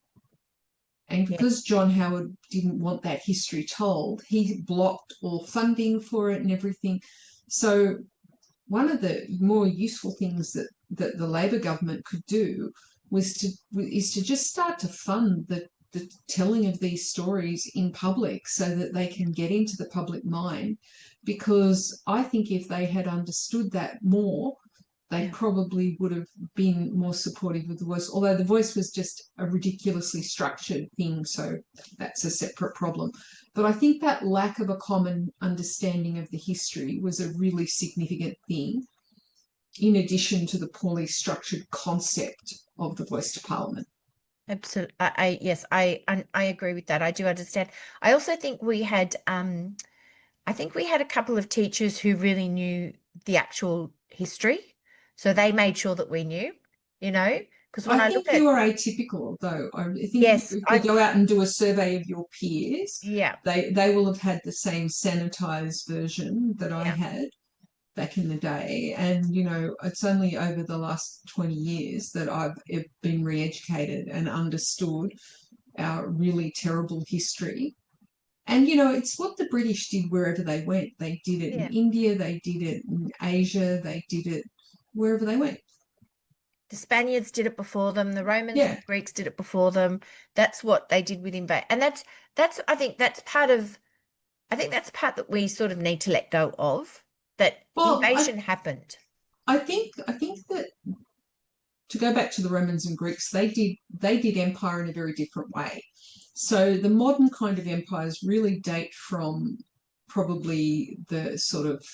And because John Howard didn't want that history told, he blocked all funding for it and everything. So one of the more useful things that the Labor government could do is to just start to fund the telling of these stories in public so that they can get into the public mind. Because I think if they had understood that more, they probably would have been more supportive of The Voice, although The Voice was just a ridiculously structured thing, so that's a separate problem. But I think that lack of a common understanding of the history was a really significant thing, in addition to the poorly structured concept of The Voice to Parliament. Absolutely. I agree with that. I do understand. I also think we had a couple of teachers who really knew the actual history. So they made sure that we knew, because when I think you are atypical, though. I think if you go out and do a survey of your peers, they will have had the same sanitized version that I had back in the day. And, it's only over the last 20 years that I've been re-educated and understood our really terrible history. And, it's what the British did wherever they went. They did it in India, they did it in Asia, they did it wherever they went. The Spaniards did it before them. The Romans and the Greeks did it before them. That's what they did with invade. And I think that's part that we sort of need to let go of. that Well, invasion happened. I think that, to go back to the Romans and Greeks, they did empire in a very different way. So the modern kind of empires really date from probably the sort of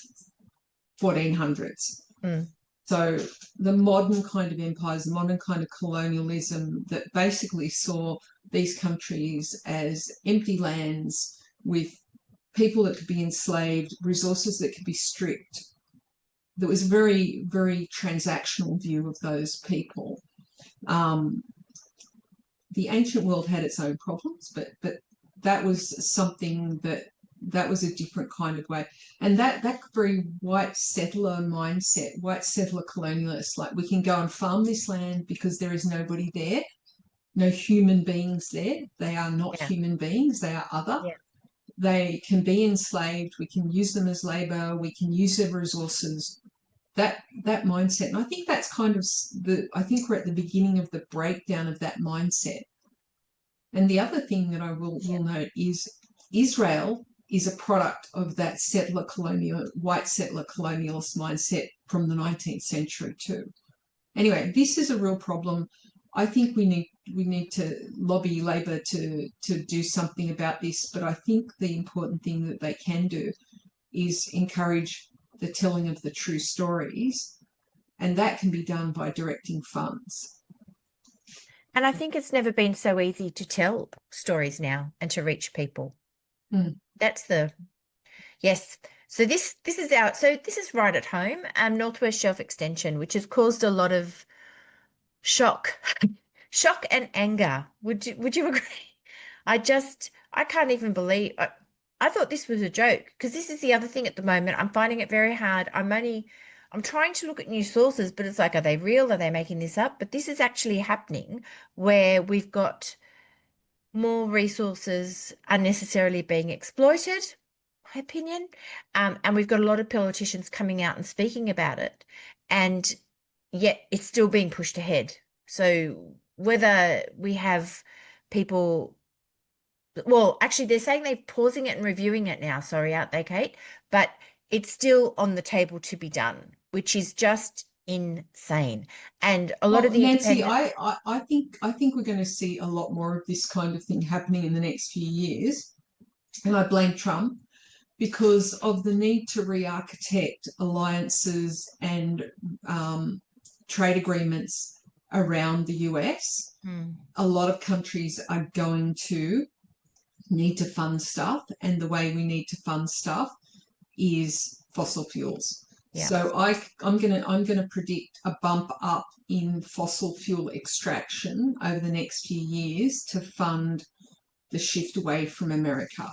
1400s. So the modern kind of empires, the modern kind of colonialism that basically saw these countries as empty lands with people that could be enslaved, resources that could be stripped. There was a very, very transactional view of those people. The ancient world had its own problems, but that was something that was a different kind of way. And that very white settler mindset, white settler colonialist, like we can go and farm this land because there is nobody there, no human beings there. They are not human beings, they are other. Yeah. They can be enslaved, we can use them as labor, we can use their resources. That mindset. And I think that's kind of I think we're at the beginning of the breakdown of that mindset. And the other thing that I will note is Israel is a product of that white settler colonialist mindset from the 19th century too. Anyway, this is a real problem. I think we need to lobby Labor to do something about this, but I think the important thing that they can do is encourage the telling of the true stories, and that can be done by directing funds. And I think it's never been so easy to tell stories now and to reach people. That's yes. So this is right at home, Northwest Shelf Extension, which has caused a lot of shock and anger. Would you agree? I can't even believe. I thought this was a joke, because this is the other thing at the moment. I'm finding it very hard. I'm trying to look at news sources, but it's like, are they real? Are they making this up? But this is actually happening, where we've got more resources unnecessarily being exploited, my opinion. And we've got a lot of politicians coming out and speaking about it, and yet it's still being pushed ahead. So whether we have people, well, actually, they're saying they're pausing it and reviewing it now. Sorry, aren't they, Kate? But it's still on the table to be done, which is just insane. And a lot of the Nancy, I think we're going to see a lot more of this kind of thing happening in the next few years, and I blame Trump because of the need to re-architect alliances and trade agreements around the US. A lot of countries are going to need to fund stuff, and the way we need to fund stuff is fossil fuels. Yeah. So I'm gonna predict a bump up in fossil fuel extraction over the next few years to fund the shift away from America.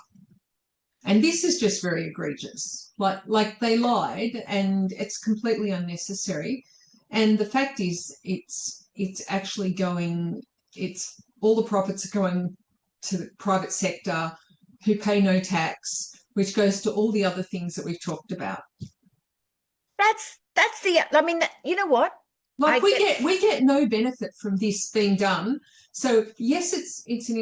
And this is just very egregious. Like they lied, and it's completely unnecessary. And the fact is, it's actually going. It's all the profits are going to the private sector, who pay no tax, which goes to all the other things that we've talked about. That's the. I mean, you know what? Like we get no benefit from this being done. So yes, it's an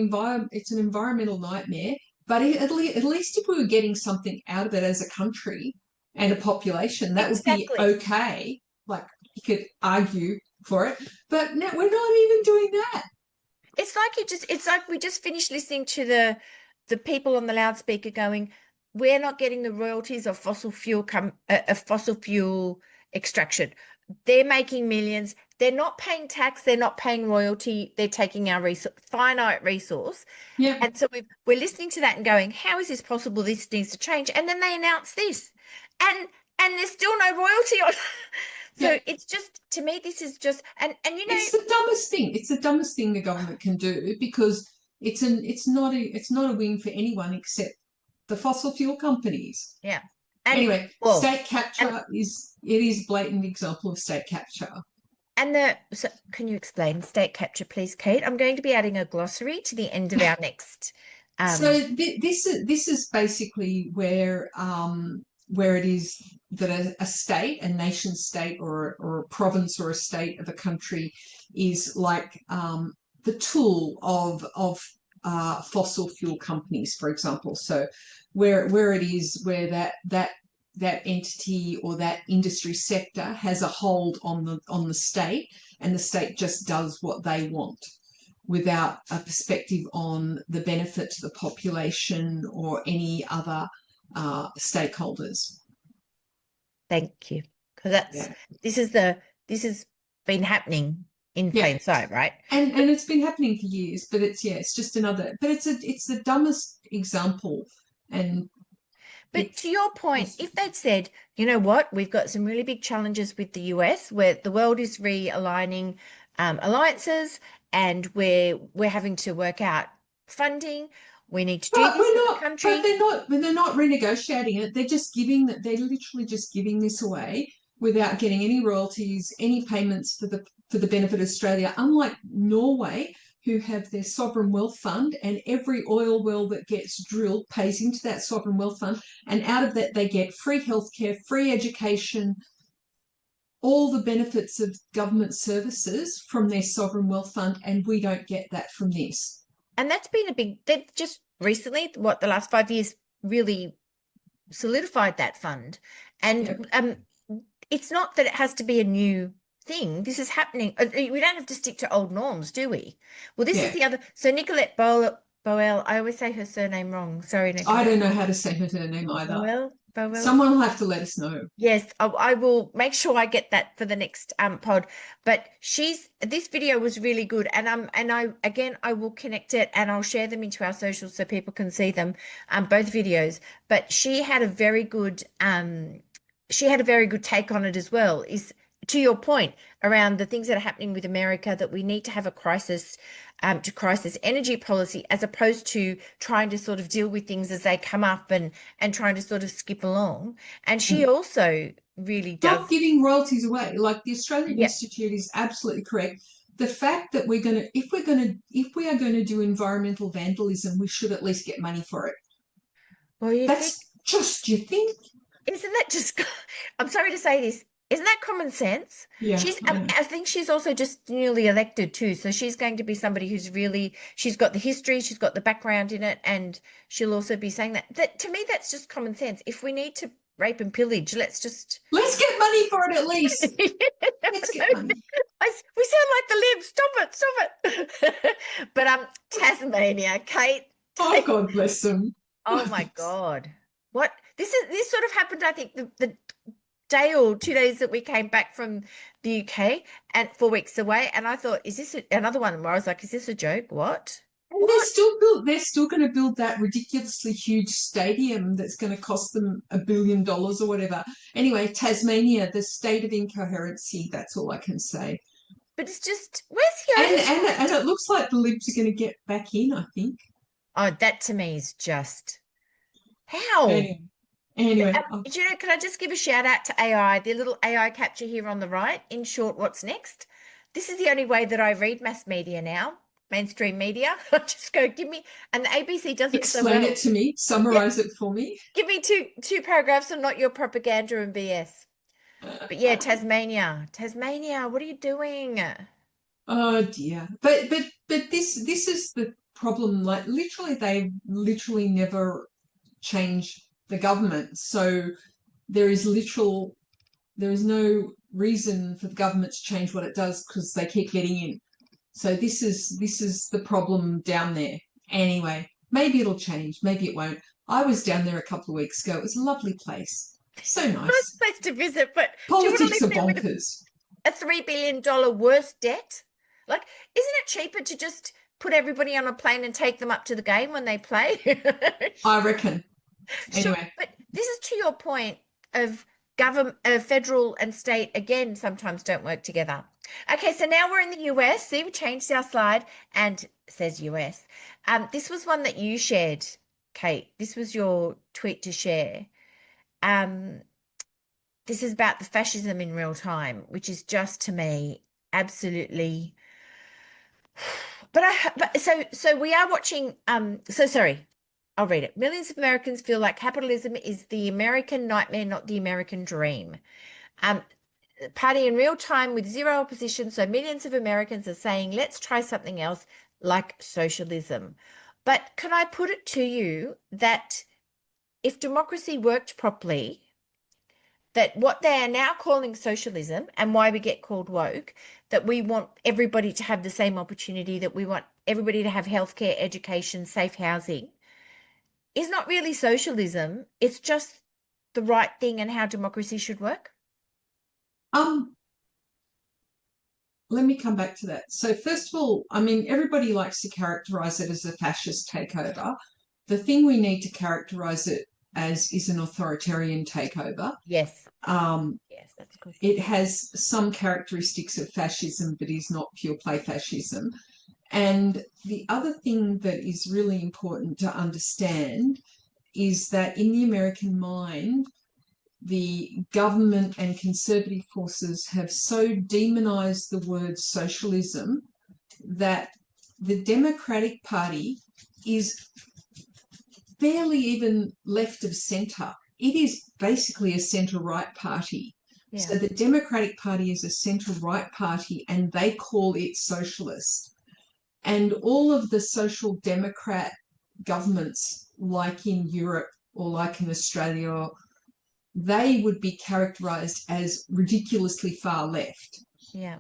environmental nightmare. But at least if we were getting something out of it as a country and a population, that would be okay. Like you could argue for it, but no, we're not even doing that. It's like we just finished listening to the people on the loudspeaker going, "We're not getting the royalties of fossil fuel extraction. They're making millions. They're not paying tax. They're not paying royalty. They're taking our finite resource." Yeah. And so we're listening to that and going, "How is this possible? This needs to change." And then they announce this, and there's still no royalty on. So it's just, to me, this is just, and you know, it's the dumbest thing. It's the dumbest thing the government can do, because it's not a win for anyone except the fossil fuel companies. Yeah. And, anyway, state capture is blatant example of state capture. And so can you explain state capture, please, Kate? I'm going to be adding a glossary to the end of our next. So this is basically where it is that a state, a nation state, or a province or a state of a country is like the tool of fossil fuel companies, for example. So where it is where that that entity or that industry sector has a hold on the state, and the state just does what they want without a perspective on the benefit to the population or any other stakeholders. Thank you. Because this has been happening in plain sight, right? And it's been happening for years, but it's just another, but it's the dumbest example. But to your point, if they'd said, you know what, we've got some really big challenges with the US where the world is realigning alliances, and we're having to work out funding. We need to do this in the country. But they're not renegotiating it. They're literally just giving this away without getting any royalties, any payments for the benefit of Australia. Unlike Norway, who have their sovereign wealth fund, and every oil well that gets drilled pays into that sovereign wealth fund, and out of that they get free healthcare, free education, all the benefits of government services from their sovereign wealth fund, and we don't get that from this. And that's been they've just recently, the last 5 years, really solidified that fund. And it's not that it has to be a new thing. This is happening. We don't have to stick to old norms, do we? Well, this is the other. So Nicolette Boel, I always say her surname wrong. Sorry, Nicolette. I don't know how to say her name either. Boel? Someone will have to let us know. Yes, I will make sure I get that for the next pod. But this video was really good, and I will connect it and I'll share them into our socials so people can see them, both videos. But she had a very good take on it as well. Is to your point around the things that are happening with America, that we need to have a crisis energy policy, as opposed to trying to sort of deal with things as they come up and trying to sort of skip along. And she also really does. Stop giving royalties away. Like the Australian Institute is absolutely correct. The fact that if we are going to do environmental vandalism, we should at least get money for it. Well, you think? Isn't that just, I'm sorry to say this, isn't that common sense? Yeah. I think she's also just newly elected too. So she's going to be somebody who's she's got the history, she's got the background in it, and she'll also be saying that to me, that's just common sense. If we need to rape and pillage, let's get money for it at least. Let's get money. We sound like the Libs. Stop it. But Tasmania, Kate. Oh, God bless them. Oh my God. What? This sort of happened, I think, the day or 2 days that we came back from the UK and 4 weeks away, and I thought, is this another one where I was like, is this a joke? What? And they're still going to build that ridiculously huge stadium that's going to cost them $1 billion or whatever. Anyway, Tasmania, the state of incoherency, that's all I can say. But it's just, where's the and it looks like the Libs are going to get back in, I think. Oh, that to me is just how? Anyway, can I just give a shout out to AI, the little AI capture here on the right? In short, what's next? This is the only way that I read mass media now, mainstream media. I just go, give me, and the ABC does it so well. Explain it to me, summarize it for me. Give me two paragraphs and not your propaganda and BS. But yeah, Tasmania, what are you doing? Oh dear. But this is the problem. Like they literally never change the government. So there is no reason for the government to change what it does, because they keep getting in. So this is the problem down there. Anyway, maybe it'll change, maybe it won't. I was down there a couple of weeks ago. It was a lovely place. So nice. I was supposed to visit, but politics are bonkers. A $3 billion worst debt? Like, isn't it cheaper to just put everybody on a plane and take them up to the game when they play? I reckon. Anyway. Sure, but this is to your point of government, federal and state, again, sometimes don't work together. Okay, so now we're in the US. See, we changed our slide and it says US. This was one that you shared, Kate. This was your tweet to share. This is about the fascism in real time, which is just, to me, absolutely. So we are watching. Sorry, I'll read it. Millions of Americans feel like capitalism is the American nightmare, not the American dream. Party in real time with zero opposition. So millions of Americans are saying, let's try something else like socialism. But can I put it to you that if democracy worked properly, that what they are now calling socialism and why we get called woke, that we want everybody to have the same opportunity, that we want everybody to have healthcare, education, safe housing, is not really socialism. It's just the right thing and how democracy should work. Let me come back to that. So first of all, I mean, everybody likes to characterize it as a fascist takeover. The thing we need to characterize it as is an authoritarian takeover. Yes. Yes, that's good. It has some characteristics of fascism, but is not pure play fascism. And the other thing that is really important to understand is that in the American mind, the government and conservative forces have so demonized the word socialism that the Democratic Party is barely even left of centre. It is basically a centre-right party. Yeah. So the Democratic Party is a centre-right party and they call it socialist. And all of the social democrat governments, like in Europe or like in Australia, they would be characterized as ridiculously far left. Yeah.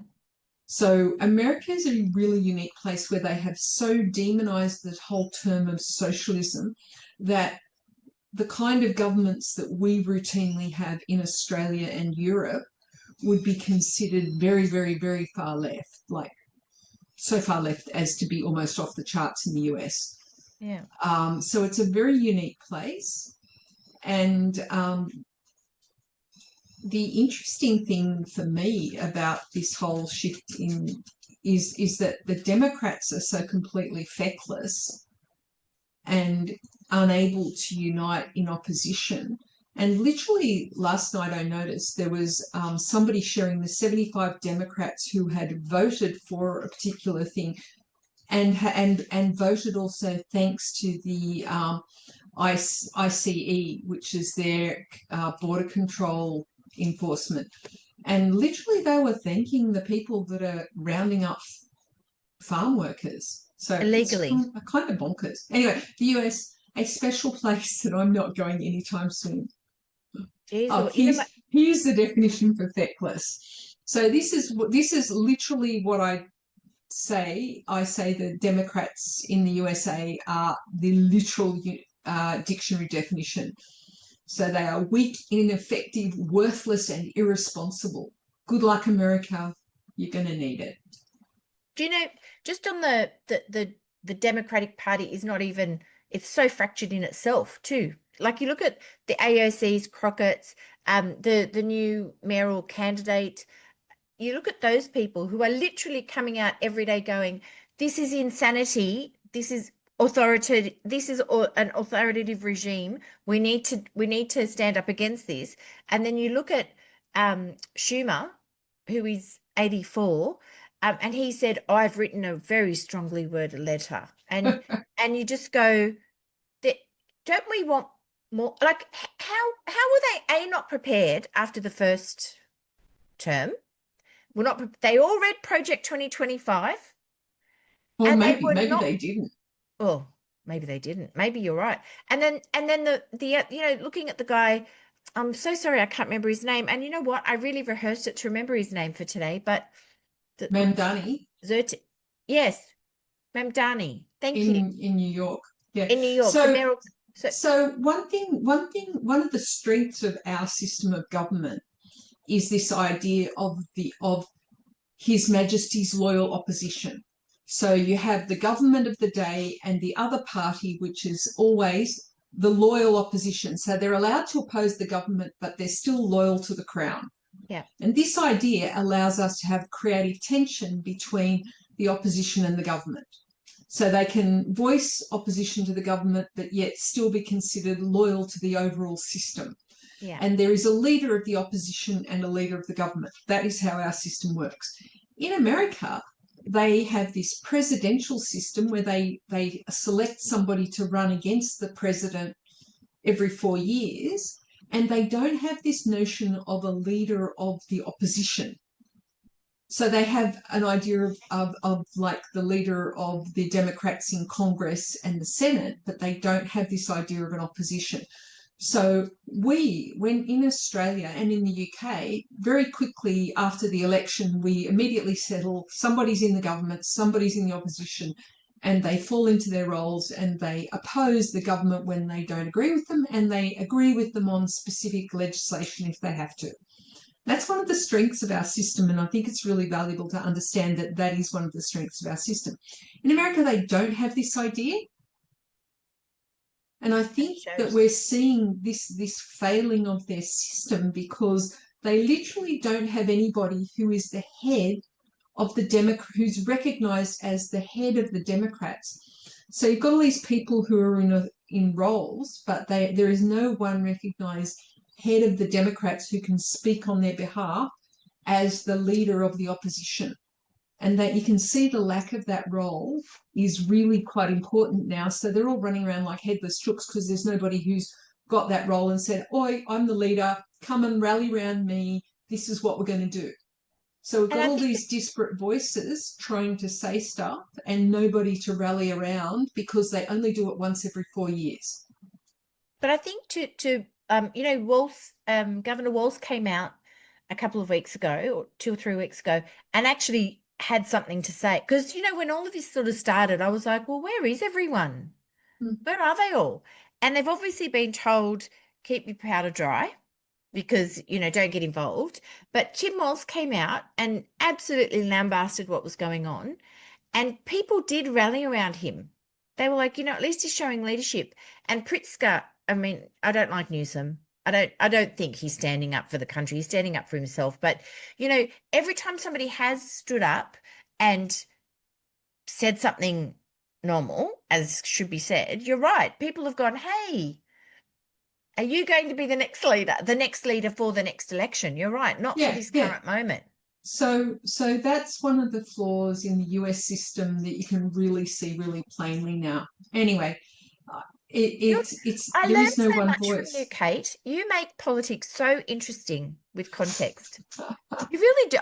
So America is a really unique place where they have so demonized the whole term of socialism that the kind of governments that we routinely have in Australia and Europe would be considered very, very, very far left, like so far left as to be almost off the charts in the US. Yeah. So it's a very unique place. And the interesting thing for me about this whole shift is that the Democrats are so completely feckless and unable to unite in opposition. And literally last night I noticed there was somebody sharing the 75 Democrats who had voted for a particular thing and voted also thanks to the ICE, which is their border control enforcement. And literally they were thanking the people that are rounding up farm workers. So illegally. It's kind of bonkers. Anyway, the US, a special place that I'm not going anytime soon. Jeez, oh, here's the definition for feckless. So this is literally what I say. I say the Democrats in the USA are the literal dictionary definition. So they are weak, ineffective, worthless, and irresponsible. Good luck, America. You're going to need it. Do you know, just on the Democratic Party is not even, it's so fractured in itself too. Like you look at the AOC's, Crockett's, the new mayoral candidate, you look at those people who are literally coming out every day going, this is insanity, this is authoritative, this is an authoritative regime, we need to stand up against this. And then you look at Schumer, who is 84, and he said, I've written a very strongly worded letter. And and you just go, don't we want more? Like, how were they not prepared after the first term? They all read Project 2025. Well, maybe they didn't. Oh, maybe they didn't. Maybe you're right. And then the looking at the guy, I'm so sorry I can't remember his name. And you know what? I really rehearsed it to remember his name for today, but Mamdani. Yes, Mamdani. Thank you. In New York. Yeah. In New York. So one of the strengths of our system of government is this idea of His Majesty's loyal opposition. So you have the government of the day and the other party, which is always the loyal opposition. So they're allowed to oppose the government, but they're still loyal to the crown. Yeah. And this idea allows us to have creative tension between the opposition and the government. So they can voice opposition to the government, but yet still be considered loyal to the overall system. Yeah. And there is a leader of the opposition and a leader of the government. That is how our system works. In America, they have this presidential system where they select somebody to run against the president every 4 years, and they don't have this notion of a leader of the opposition. So they have an idea of like the leader of the Democrats in Congress and the Senate, but they don't have this idea of an opposition. So when in Australia and in the UK, very quickly after the election, we immediately settle somebody's in the government, somebody's in the opposition, and they fall into their roles and they oppose the government when they don't agree with them, and they agree with them on specific legislation if they have to. That's one of the strengths of our system, and I think it's really valuable to understand that that is one of the strengths of our system. In America, they don't have this idea. And I think that we're seeing this failing of their system because they literally don't have anybody who is the head of the who's recognised as the head of the Democrats. So you've got all these people who are in roles, but there is no one recognised head of the Democrats who can speak on their behalf as the leader of the opposition. And that you can see the lack of that role is really quite important now. So they're all running around like headless chooks because there's nobody who's got that role and said, "Oi, I'm the leader, come and rally around me, this is what we're going to do." So we've got all these disparate voices trying to say stuff and nobody to rally around because they only do it once every 4 years. But I think Governor Walz came out a couple of weeks ago, or 2 or 3 weeks ago, and actually had something to say. Because, when all of this sort of started, I was like, well, where is everyone? Where are they all? And they've obviously been told, keep your powder dry because, don't get involved. But Tim Walz came out and absolutely lambasted what was going on. And people did rally around him. They were like, at least he's showing leadership. And Pritzker, I don't like Newsom. I don't think he's standing up for the country. He's standing up for himself. But, every time somebody has stood up and said something normal, as should be said, you're right. People have gone, hey, are you going to be the next leader for the next election? You're right, not for this current moment. So that's one of the flaws in the US system that you can really see really plainly now. Anyway, there is no one voice. From you, Kate. You make politics so interesting with context. You really do.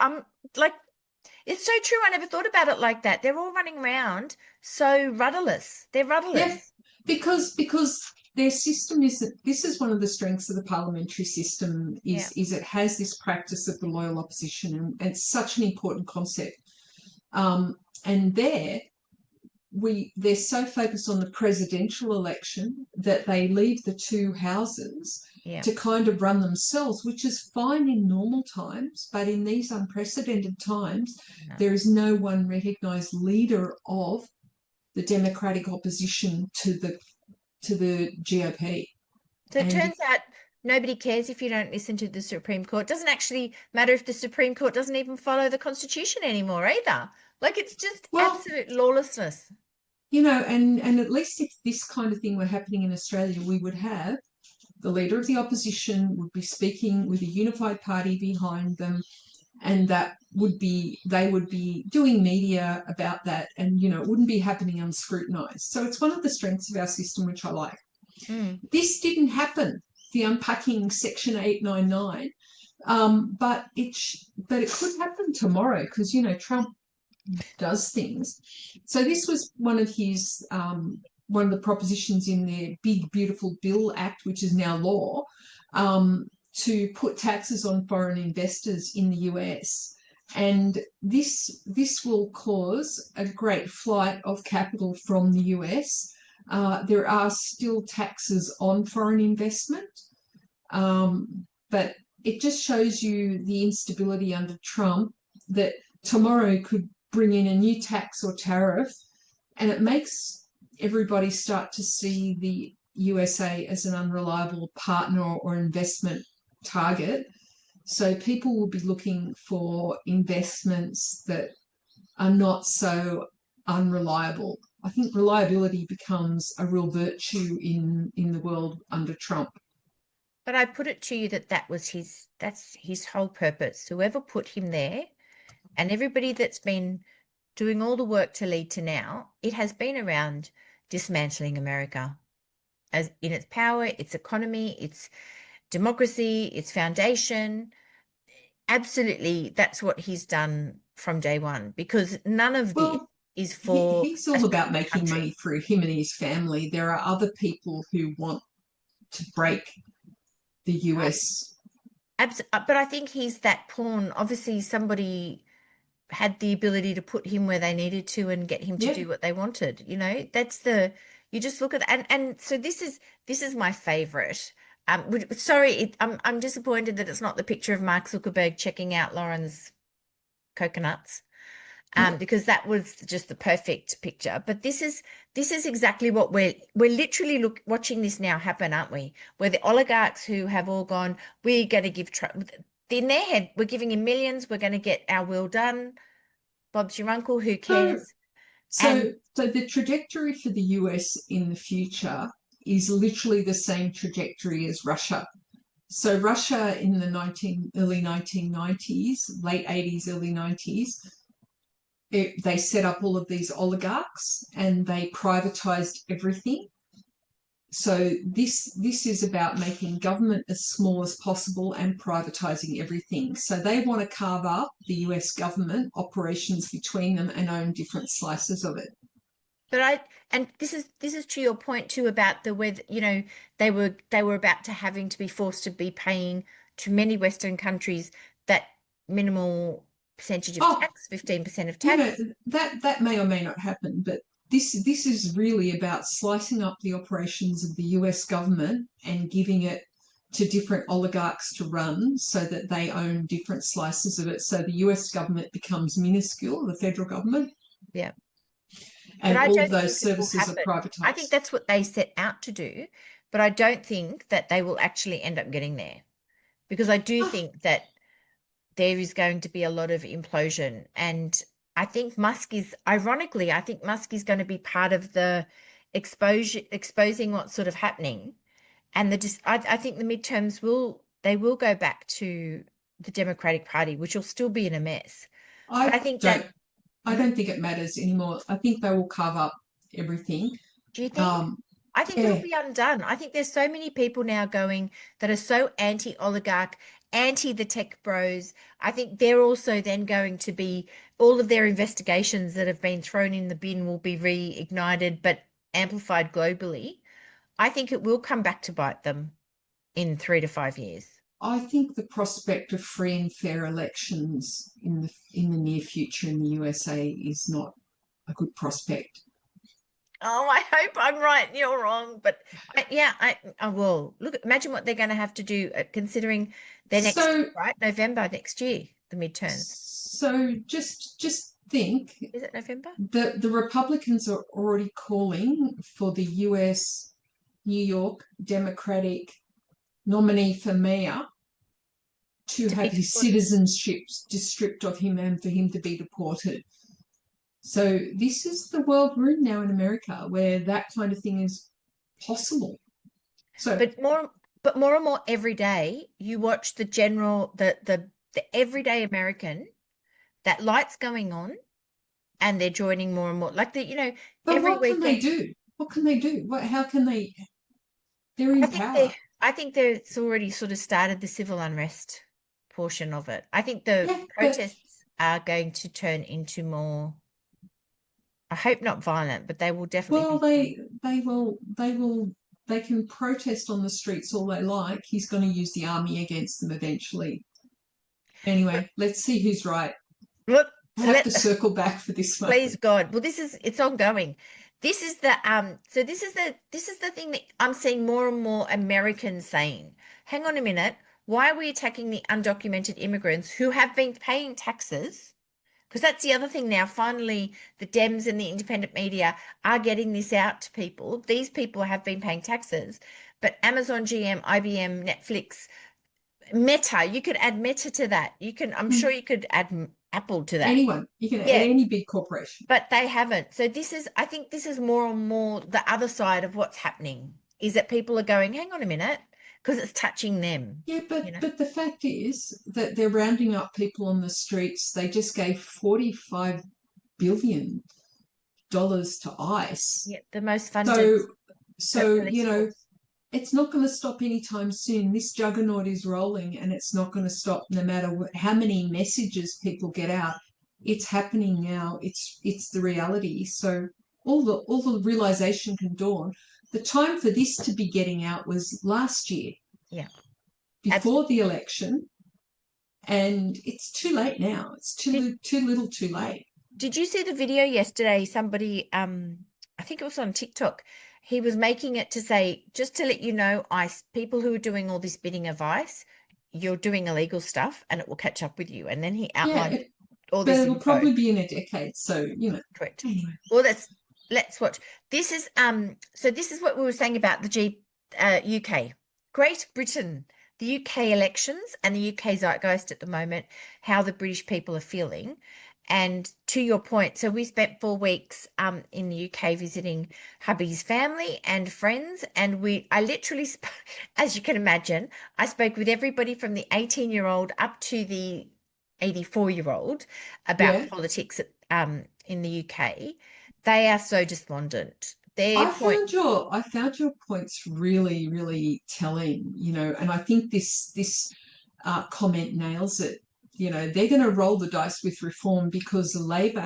It's so true. I never thought about it like that. They're all running around so rudderless. They're rudderless. Yeah, because their system this is one of the strengths of the parliamentary system is it has this practice of the loyal opposition, and it's such an important concept. And they're so focused on the presidential election that they leave the two houses to kind of run themselves, which is fine in normal times, but in these unprecedented times, there is no one recognised leader of the Democratic opposition to the GOP. So it turns out nobody cares if you don't listen to the Supreme Court. It doesn't actually matter if the Supreme Court doesn't even follow the Constitution anymore either. Like, it's just absolute lawlessness. And at least if this kind of thing were happening in Australia, we would have the leader of the opposition would be speaking with a unified party behind them, and they would be doing media about that, and it wouldn't be happening unscrutinised. So it's one of the strengths of our system, which I like. This didn't happen, the unpacking Section 899, but it could happen tomorrow because Trump does things. So this was one of his one of the propositions in their Big Beautiful Bill Act, which is now law, to put taxes on foreign investors in the US. And this will cause a great flight of capital from the US. There are still taxes on foreign investment, but it just shows you the instability under Trump, that tomorrow could bring in a new tax or tariff, and it makes everybody start to see the USA as an unreliable partner or investment target. So people will be looking for investments that are not so unreliable. I think reliability becomes a real virtue in the world under Trump. But I put it to you that's his whole purpose. Whoever put him there, and everybody that's been doing all the work to lead to now, it has been around dismantling America as in its power, its economy, its democracy, its foundation. Absolutely, that's what he's done from day one, because none of this is for... He's all about making money for him and his family. There are other people who want to break the US. But I think he's that pawn. Obviously, somebody had the ability to put him where they needed to and get him to Yep. do what they wanted. You just look at, and so this is my favorite. Sorry, I'm disappointed that it's not the picture of Mark Zuckerberg checking out Lauren's coconuts. Because that was just the perfect picture. But this is exactly what we're literally watching this now happen, aren't we? Where the oligarchs who have all gone, we're going to give in their head, we're giving him millions, we're going to get our will done. Bob's your uncle, who cares? So the trajectory for the US in the future is literally the same trajectory as Russia. So Russia in the early 1990s, late 80s, early 90s, they set up all of these oligarchs and they privatized everything. So this is about making government as small as possible and privatizing everything. So they want to carve up the US government operations between them and own different slices of it. And this is to your point too about the way that, they were about to having to be forced to be paying to many Western countries that minimal percentage of tax, 15% of tax. That may or may not happen, but this is really about slicing up the operations of the US government and giving it to different oligarchs to run so that they own different slices of it. So the US government becomes minuscule, the federal government. Yeah. And all of those services are privatized. I think that's what they set out to do, but I don't think that they will actually end up getting there, because I do think that there is going to be a lot of implosion. And I think Musk is going to be part of the exposing what's sort of happening. And I think the midterms will go back to the Democratic Party, which will still be in a mess. I don't think it matters anymore. I think they will carve up everything. Do you think? I think it'll be undone. I think there's so many people now going that are so anti-oligarch, anti the tech bros. I think they're also then going to be, all of their investigations that have been thrown in the bin will be reignited, but amplified globally. I think it will come back to bite them in 3 to 5 years. I think the prospect of free and fair elections in the near future in the USA is not a good prospect. Oh, I hope I'm right and you're wrong. But I will. Look, imagine what they're going to have to do, considering their next year, right? November next year, the midterms. So just think. Is it November? The Republicans are already calling for the US New York Democratic nominee for mayor to have his citizenship stripped of him and for him to be deported. So this is the world we're in now in America, where that kind of thing is possible. So, but more and more every day, you watch the everyday American, that light's going on, and they're joining more and more. Like but every what can weekend, they do? What can they do? How can they? They're in power. I think it's already sort of started the civil unrest portion of it. I think the protests are going to turn into more, I hope not violent, but they will definitely. Well, they can protest on the streets all they like. He's going to use the army against them eventually. Anyway, let's see who's right. Look, I have to circle back for this one. Please God. Well, it's ongoing. This is the thing that I'm seeing more and more Americans saying. Hang on a minute. Why are we attacking the undocumented immigrants who have been paying taxes? Because that's the other thing now. Finally, the Dems and the independent media are getting this out to people. These people have been paying taxes, but Amazon, GM, IBM, Netflix, Meta, you could add Meta to that. I'm sure you could add Apple to that. Anyone. You can add any big corporation. But they haven't. So I think this is more and more the other side of what's happening, is that people are going, hang on a minute, because it's touching them. Yeah, but the fact is that they're rounding up people on the streets. They just gave $45 billion to ICE. Yeah, the most funded. So it's not going to stop anytime soon. This juggernaut is rolling, and it's not going to stop no matter how many messages people get out. It's happening now. It's the reality. So all the realization can dawn. The time for this to be getting out was last year. Yeah. before the election, and it's too late now. It's too little too late. Did you see the video yesterday? Somebody, I think it was on TikTok. He was making it to say, just to let you know, ICE, people who are doing all this bidding of ICE, you're doing illegal stuff and it will catch up with you. And then he outlined all this but it'll info. probably be in a decade. So, Correct. Anyway. Well, let's watch. This is so this is what we were saying about the UK. Great Britain, the UK elections and the UK zeitgeist at the moment, how the British people are feeling. And to your point, so we spent 4 weeks in the UK visiting hubby's family and friends, and I literally, as you can imagine, I spoke with everybody from the 18-year-old up to the 84-year-old about politics in the UK. They are so despondent. I found your points really, really telling, and I think this comment nails it. They're going to roll the dice with reform because Labor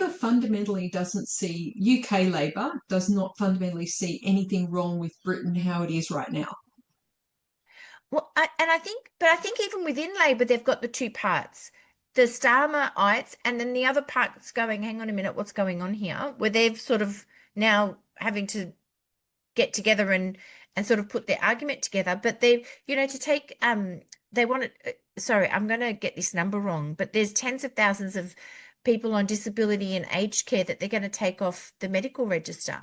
fundamentally doesn't see, UK Labor does not fundamentally see anything wrong with Britain how it is right now. Well, I think even within Labor, they've got the two parts, the Starmerites, and then the other part's going, hang on a minute, what's going on here? Where they've sort of now having to get together and sort of put their argument together. But they, to take, they want to, sorry, I'm going to get this number wrong, but there's tens of thousands of people on disability and aged care that they're going to take off the medical register.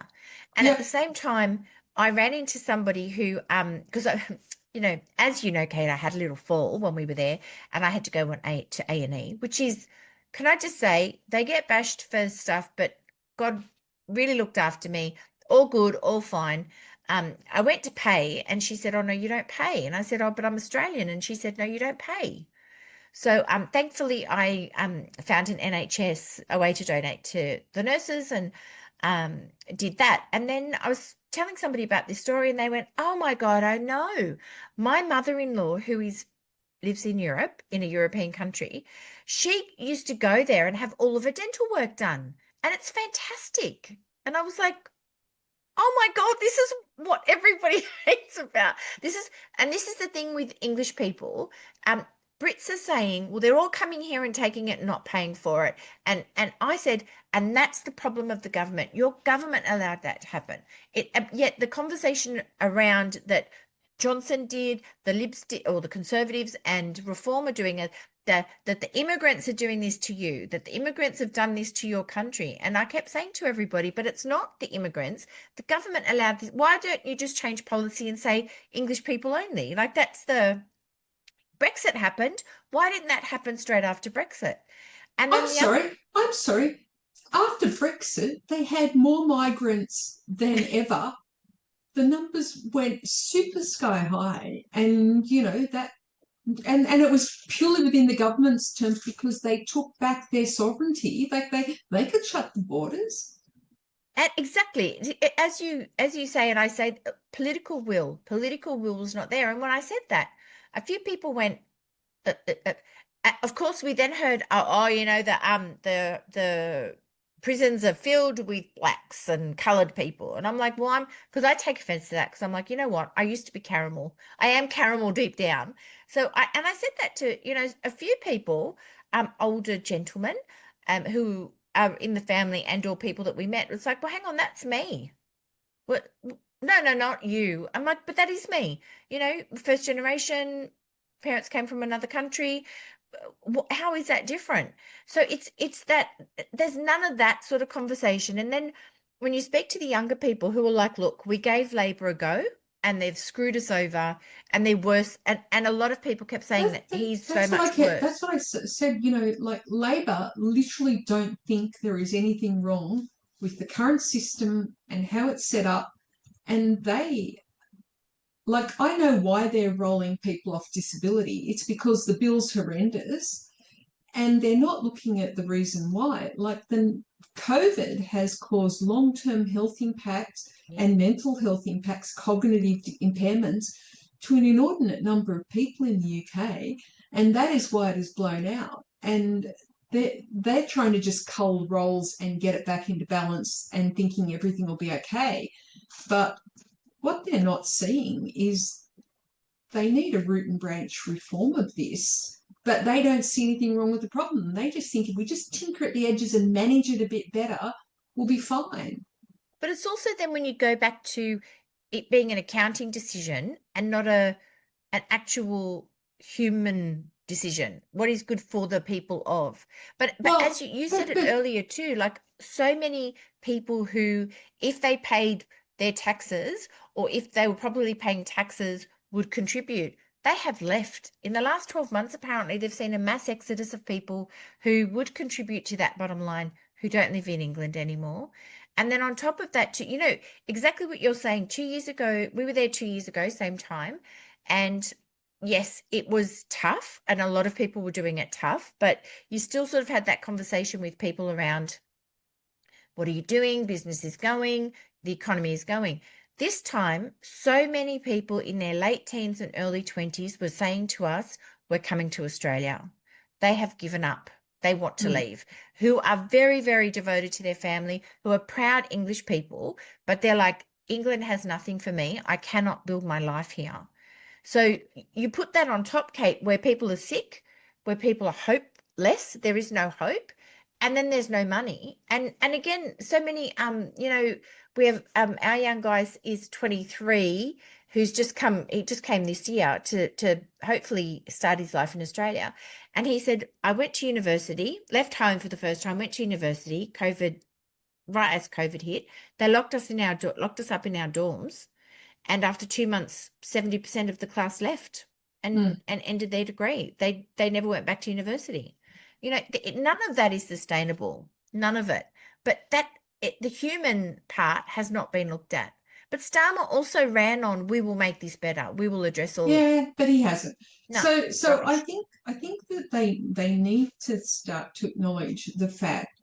And at the same time, I ran into somebody who, because as you know, Kate, I had a little fall when we were there and I had to go to A&E, which is, can I just say, they get bashed for stuff, but God really looked after me. All good, all fine. I went to pay and she said, oh, no, you don't pay. And I said, oh, but I'm Australian. And she said, no, you don't pay. So thankfully, I found an NHS, a way to donate to the nurses, and did that. And then I was telling somebody about this story and they went, oh my God, I know. My mother-in-law, who lives in Europe, in a European country, she used to go there and have all of her dental work done. And it's fantastic. And I was like, oh my God, this is what everybody hates about. This is the thing with English people. Brits are saying, well, they're all coming here and taking it and not paying for it. And I said, and that's the problem of the government. Your government allowed that to happen. Yet the conversation around that Johnson did, the Libs did, or the Conservatives and Reform are doing it, that the immigrants are doing this to you, that the immigrants have done this to your country. And I kept saying to everybody, but it's not the immigrants. The government allowed this. Why don't you just change policy and say English people only? Like that's the Brexit happened. Why didn't that happen straight after Brexit? And then I'm sorry. After Brexit, they had more migrants than ever. The numbers went super sky high, and that. And it was purely within the government's terms because they took back their sovereignty. Like they could shut the borders. And exactly, as you say, and I say, political will was not there. And when I said that, a few people went. Of course, we then heard, the prisons are filled with blacks and coloured people. And I'm like, well, because I take offence to that because I'm like, you know what? I used to be caramel. I am caramel deep down. So I said that to, a few people, older gentlemen, who are in the family and or people that we met. It's like, well, hang on, that's me. What? No, not you. I'm like, but that is me. First generation, parents came from another country. How is that different? So it's that there's none of that sort of conversation. And then when you speak to the younger people who are like, look, we gave Labor a go and they've screwed us over and they're worse. And a lot of people kept saying that he's so much worse. That's what I said, like Labor literally don't think there is anything wrong with the current system and how it's set up. And they, I know why they're rolling people off disability. It's because the bill's horrendous and they're not looking at the reason why. COVID has caused long-term health impacts and mental health impacts, cognitive impairments to an inordinate number of people in the UK, and that is why it is blown out. And they're trying to just cull rolls and get it back into balance and thinking everything will be okay. But what they're not seeing is they need a root and branch reform of this, but they don't see anything wrong with the problem. They just think if we just tinker at the edges and manage it a bit better, we'll be fine. But it's also then when you go back to it being an accounting decision and not an actual human decision, what is good for the people of. But Well, as you said it earlier too, like so many people who, if they paid their taxes or if they were probably paying taxes, would contribute. They have left. In the last 12 months, apparently, they've seen a mass exodus of people who would contribute to that bottom line who don't live in England anymore. And then on top of that, too, you know, exactly what you're saying. 2 years ago, we were there 2 years ago, same time. And yes, it was tough and a lot of people were doing it tough, but you still sort of had that conversation with people around, what are you doing? Business is going, the economy is going. This time, so many people in their late teens and early 20s were saying to us, we're coming to Australia. They have given up. They want to leave, who are very, very devoted to their family, who are proud English people, but they're like, England has nothing for me. I cannot build my life here. So you put that on top, Kate, where people are sick, where people are hopeless, there is no hope, and then there's no money. And again, so many you know, we have our young guy is 23, who's just come, he just came this year to hopefully start his life in Australia. And he said, I went to university, left home for the first time, went to university, COVID, right as COVID hit. They locked us up in our dorms. And after 2 months, 70% of the class left and ended their degree. They never went back to university. You know, none of that is sustainable, none of it. But the human part has not been looked at. But Starmer also ran on, we will make this better. We will address all. Yeah, but he hasn't. No, so I think that they need to start to acknowledge the fact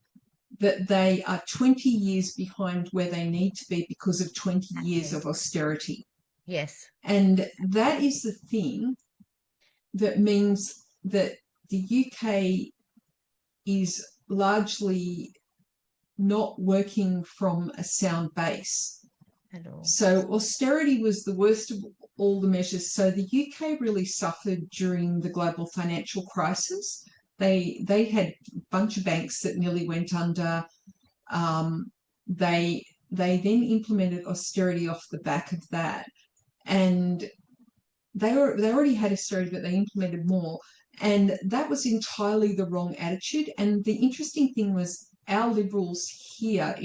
that they are 20 years behind where they need to be because of 20 years of austerity. Yes. And that is the thing that means that the UK is largely not working from a sound base. At all. So austerity was the worst of all the measures. So the UK really suffered during the global financial crisis. They had a bunch of banks that nearly went under. They then implemented austerity off the back of that, and they already had austerity, but they implemented more, and that was entirely the wrong attitude. And the interesting thing was our Liberals here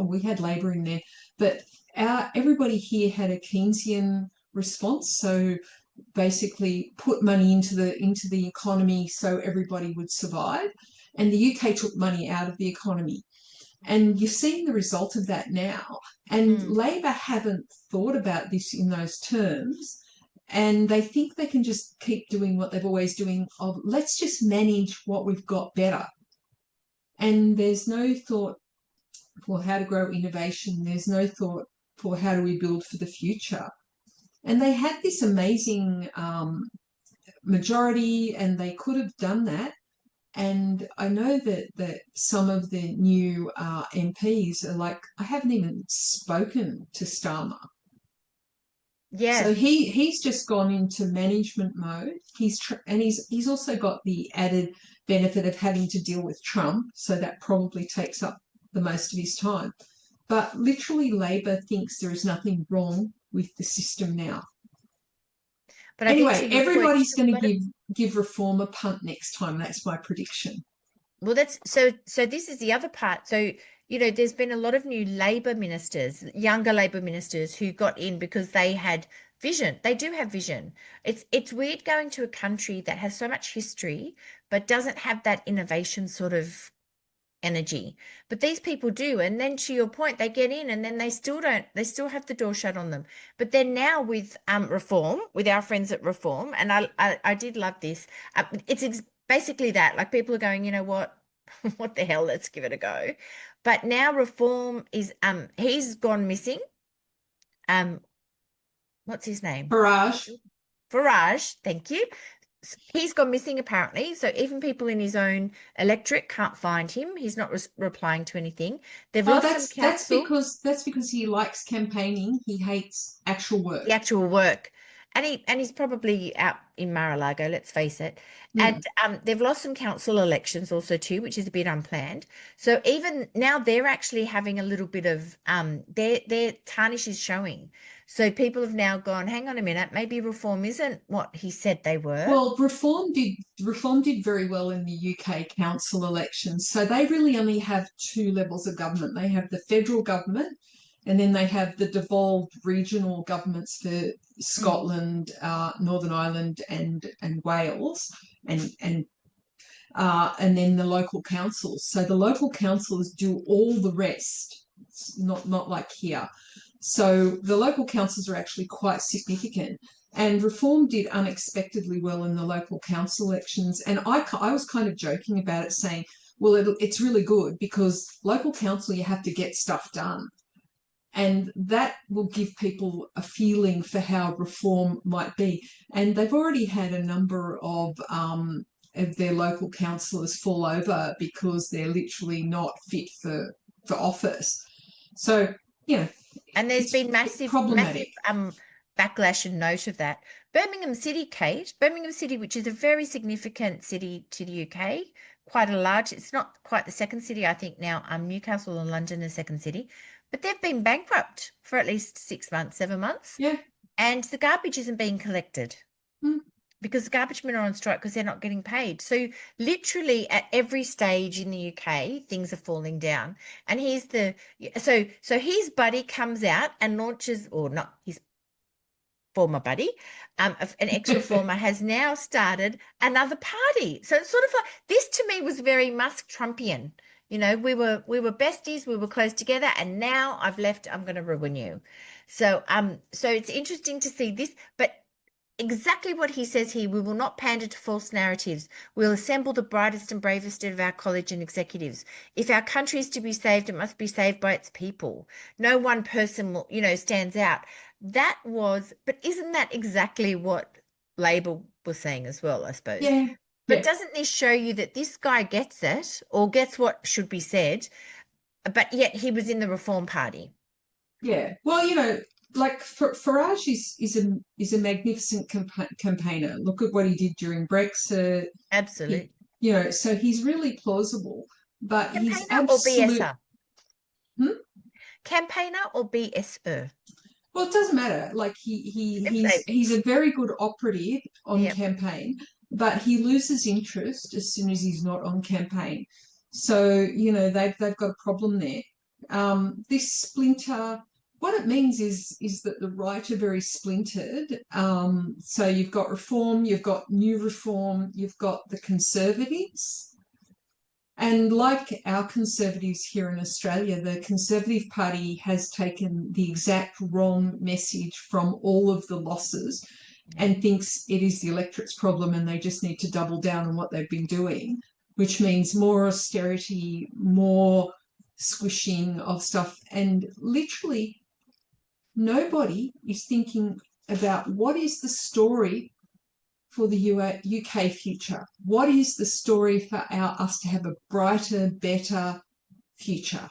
we had Labor in there, but everybody here had a Keynesian response. So basically put money into the economy so everybody would survive. And the UK took money out of the economy. And you're seeing the result of that now. And Labor haven't thought about this in those terms. And they think they can just keep doing what they've always doing of let's just manage what we've got better. And there's no thought for how to grow innovation. There's no thought for how do we build for the future. And they had this amazing majority, and they could have done that. And I know that some of the new MPs are like, I haven't even spoken to Starmer. Yeah. So he's just gone into management mode. He's also got the added benefit of having to deal with Trump, so that probably takes up the most of his time. But literally, Labor thinks there is nothing wrong with the system now. But anyway, everybody's going to give reform a punt next time. That's my prediction. Well, that's so this is the other part. So, you know, there's been a lot of new Labor ministers, younger Labor ministers who got in because they had vision. They do have vision. It's weird going to a country that has so much history but doesn't have that innovation sort of energy. But these people do. And then to your point, they get in and then they still have the door shut on them. But then now with Reform, with our friends at Reform, and I did love this. It's basically that, like, people are going, you know what, what the hell, let's give it a go. But now Reform is he's gone missing. What's his name? Farage, thank you. He's gone missing apparently, so even people in his own electorate can't find him. He's not replying to anything. They've lost some council. That's because he likes campaigning. He hates actual work. The actual work. And he's probably out in Mar-a-Lago, let's face it. Mm. And they've lost some council elections also too, which is a bit unplanned. So even now they're actually having a little bit of their tarnish is showing. So people have now gone, hang on a minute, maybe reform isn't what he said they were. Well, Reform did very well in the UK council elections. So they really only have two levels of government. They have the federal government, and then they have the devolved regional governments for Scotland, Northern Ireland, and Wales, and then the local councils. So the local councils do all the rest. It's not like here. So the local councils are actually quite significant. And Reform did unexpectedly well in the local council elections. And I was kind of joking about it, saying, well, it's really good because local council, you have to get stuff done. And that will give people a feeling for how Reform might be. And they've already had a number of their local councillors fall over because they're literally not fit for office. So, you know, and there's been massive backlash and note of that. Birmingham City, Kate, Birmingham City, which is a very significant city to the UK, quite a large, it's not quite the second city, I think now, Newcastle and London are second city, but they've been bankrupt for at least 6 months, 7 months. Yeah. And the garbage isn't being collected. Mm. Because the garbage men are on strike because they're not getting paid. So literally at every stage in the UK, things are falling down. And so his buddy comes out and launches, or not his former buddy, an ex-reformer has now started another party. So it's sort of like, this to me was very Musk Trumpian. You know, we were besties, we were close together, and now I've left, I'm going to ruin you. So it's interesting to see this, but exactly what he says here, we will not pander to false narratives. We'll assemble the brightest and bravest of our college and executives. If our country is to be saved, it must be saved by its people. No one person will, stands out. But isn't that exactly what Labor was saying as well, I suppose? Yeah. But doesn't this show you that this guy gets it, or gets what should be said, but yet he was in the Reform Party? Yeah. Well, like Farage is a magnificent campaigner. Look at what he did during Brexit. Absolutely. So he's really plausible, but Campaigner he's absolute. Or BSer? Campaigner or BSer? Well, it doesn't matter. Like he's a very good operative on campaign, but he loses interest as soon as he's not on campaign. So they've got a problem there. This splinter. What it means is that the right are very splintered. So you've got Reform, you've got New Reform, you've got the Conservatives. And like our Conservatives here in Australia, the Conservative Party has taken the exact wrong message from all of the losses and thinks it is the electorate's problem and they just need to double down on what they've been doing, which means more austerity, more squishing of stuff. And literally nobody is thinking about what is the story for the UK future. What is the story for us to have a brighter, better future?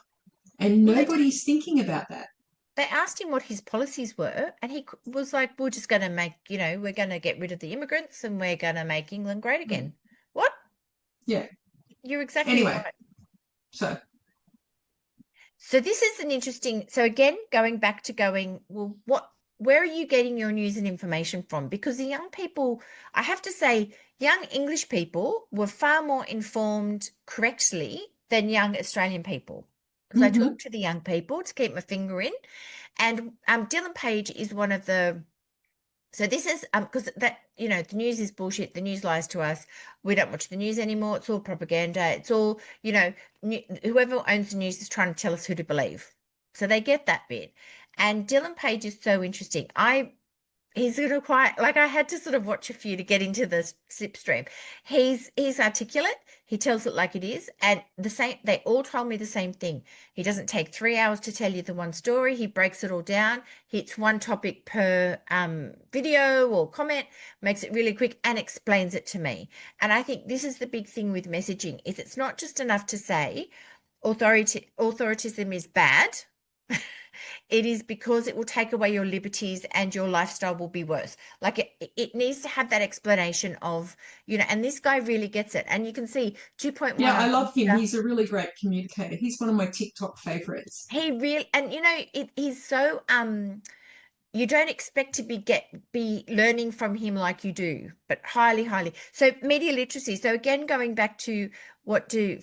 And nobody's thinking about that. They asked him what his policies were, and he was like, we're just going to make, we're going to get rid of the immigrants and we're going to make England great again. What? Yeah. You're exactly right. So this is an interesting, so again, going back to well, where are you getting your news and information from? Because the young people, I have to say, young English people were far more informed correctly than young Australian people. Because I talk to the young people to keep my finger in. And Dylan Page is one of the, so this is, because that, the news is bullshit. The news lies to us. We don't watch the news anymore. It's all propaganda. It's all, whoever owns the news is trying to tell us who to believe. So they get that bit. And Dylan Page is so interesting. He's sort of quite, like, I had to sort of watch a few to get into the slipstream. He's articulate. He tells it like it is. And they all told me the same thing. He doesn't take 3 hours to tell you the one story. He breaks it all down. Hits one topic per video or comment, makes it really quick and explains it to me. And I think this is the big thing with messaging, is it's not just enough to say authoritism is bad. it is because it will take away your liberties and your lifestyle will be worse. Like it needs to have that explanation of, and this guy really gets it. And you can see 2.1 Yeah, I on love him. Insta. He's a really great communicator. He's one of my TikTok favorites. He really, and he's so you don't expect to be learning from him like you do, but highly, highly. So media literacy. So again, going back to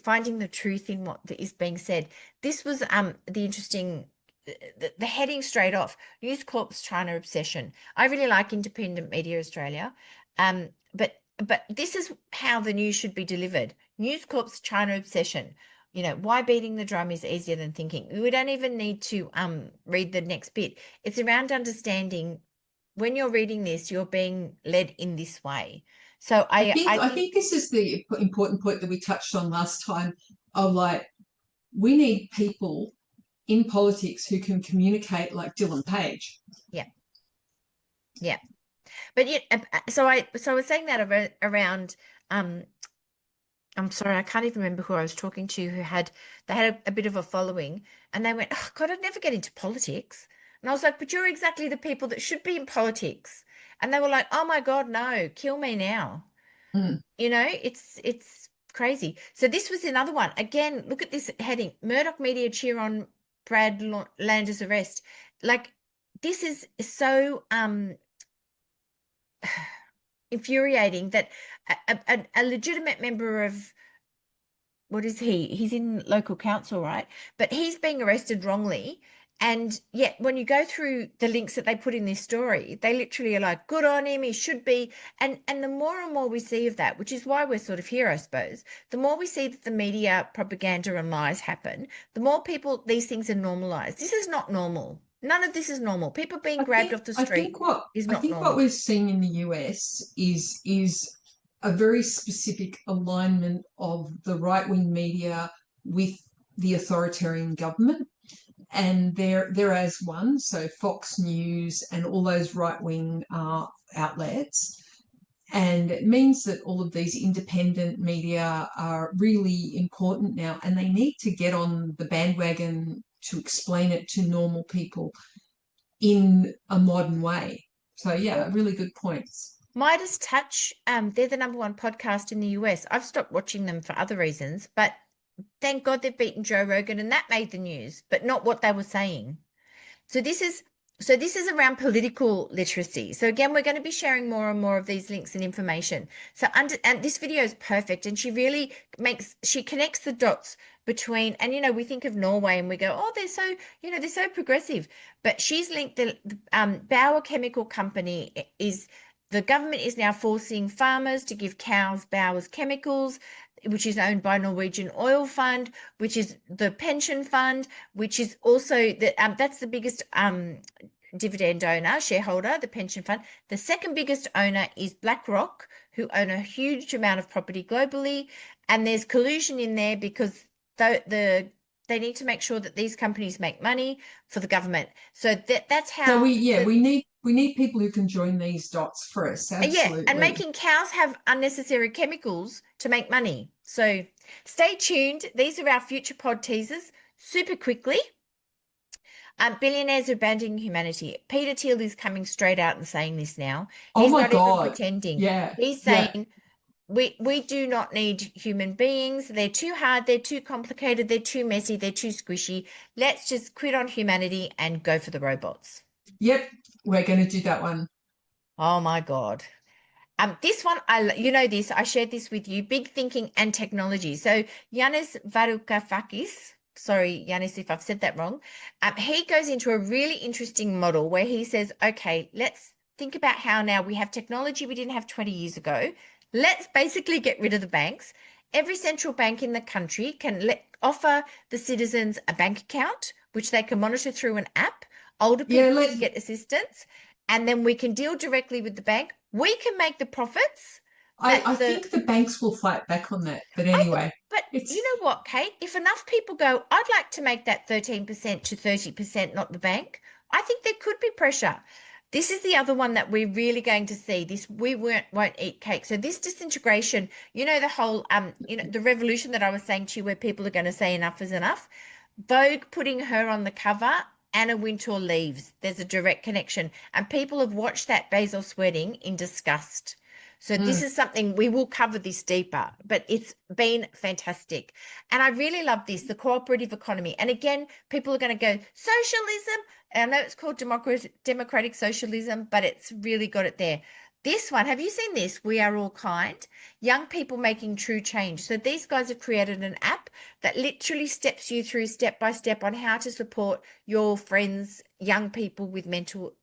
finding the truth in what is being said. This was the interesting the heading straight off. News Corp's China obsession. I really like Independent Media Australia. But this is how the news should be delivered. News Corp's China obsession. Why beating the drum is easier than thinking. We don't even need to read the next bit. It's around understanding when you're reading this, you're being led in this way. So I think this is the important point that we touched on last time of like, we need people in politics who can communicate like Dylan Page. Yeah. Yeah. But so I was saying that around I'm sorry, I can't even remember who I was talking to they had a bit of a following, and they went, "Oh God, I'd never get into politics." And I was like, "But you're exactly the people that should be in politics." And they were like, "Oh my God, no, kill me now." It's crazy. So this was another one. Again, look at this heading: Murdoch media cheer on Brad Lander's arrest. Like, this is so infuriating that a legitimate member of, what is he? He's in local council, right? But he's being arrested wrongly. And yet when you go through the links that they put in this story, they literally are like, good on him, he should be. And the more and more we see of that, which is why we're sort of here, I suppose, the more we see that the media propaganda and lies happen, the more these things are normalized. This is not normal. None of this is normal. People being grabbed off the street is not normal. What we're seeing in the US is a very specific alignment of the right-wing media with the authoritarian government, and they're as one. So Fox News and all those right-wing outlets. And it means that all of these independent media are really important now, and they need to get on the bandwagon to explain it to normal people in a modern way. So yeah, really good points. Midas Touch, they're the #1 podcast in the US. I've stopped watching them for other reasons, but thank God they've beaten Joe Rogan, and that made the news, but not what they were saying. So this is around political literacy. So again, we're going to be sharing more and more of these links and information. So and this video is perfect, and she really connects the dots between, and we think of Norway and we go, oh, they're so progressive, but she's linked the Bauer Chemical Company the government is now forcing farmers to give cows Bauer's chemicals, which is owned by Norwegian Oil Fund, which is the pension fund, which is also that's the biggest dividend owner, shareholder, the pension fund. The second biggest owner is BlackRock, who own a huge amount of property globally, and there's collusion in there because they need to make sure that these companies make money for the government. So that's how. So we need people who can join these dots for us. Absolutely. Yeah, and making cows have unnecessary chemicals to make money. So stay tuned. These are our future pod teasers. Super quickly. Billionaires are abandoning humanity. Peter Thiel is coming straight out and saying this now. He's not even pretending. Yeah. He's saying we do not need human beings. They're too hard. They're too complicated. They're too messy. They're too squishy. Let's just quit on humanity and go for the robots. Yep, we're going to do that one. Oh my God. This one, this, I shared this with you, big thinking and technology. So Yanis Varoufakis, sorry, Yanis, if I've said that wrong, he goes into a really interesting model where he says, okay, let's think about how now we have technology we didn't have 20 years ago. Let's basically get rid of the banks. Every central bank in the country can offer the citizens a bank account, which they can monitor through an app. Older people can get assistance, and then we can deal directly with the bank. We can make the profits. I think the banks will fight back on that. But anyway. You know what, Kate? If enough people go, I'd like to make that 13% to 30%, not the bank, I think there could be pressure. This is the other one that we're really going to see. This we won't eat cake. So this disintegration, the whole the revolution that I was saying to you, where people are going to say enough is enough. Vogue putting her on the cover Anna Wintour leaves. There's a direct connection. And people have watched that Basil sweating in disgust. So this is something we will cover this deeper, but it's been fantastic. And I really love this, the cooperative economy. And again, people are going to go, socialism. And I know it's called democratic socialism, but it's really got it there. This one, have you seen this? We Are All Kind. Young people making true change. So these guys have created an app that literally steps you through step by step on how to support your friends, young people with mental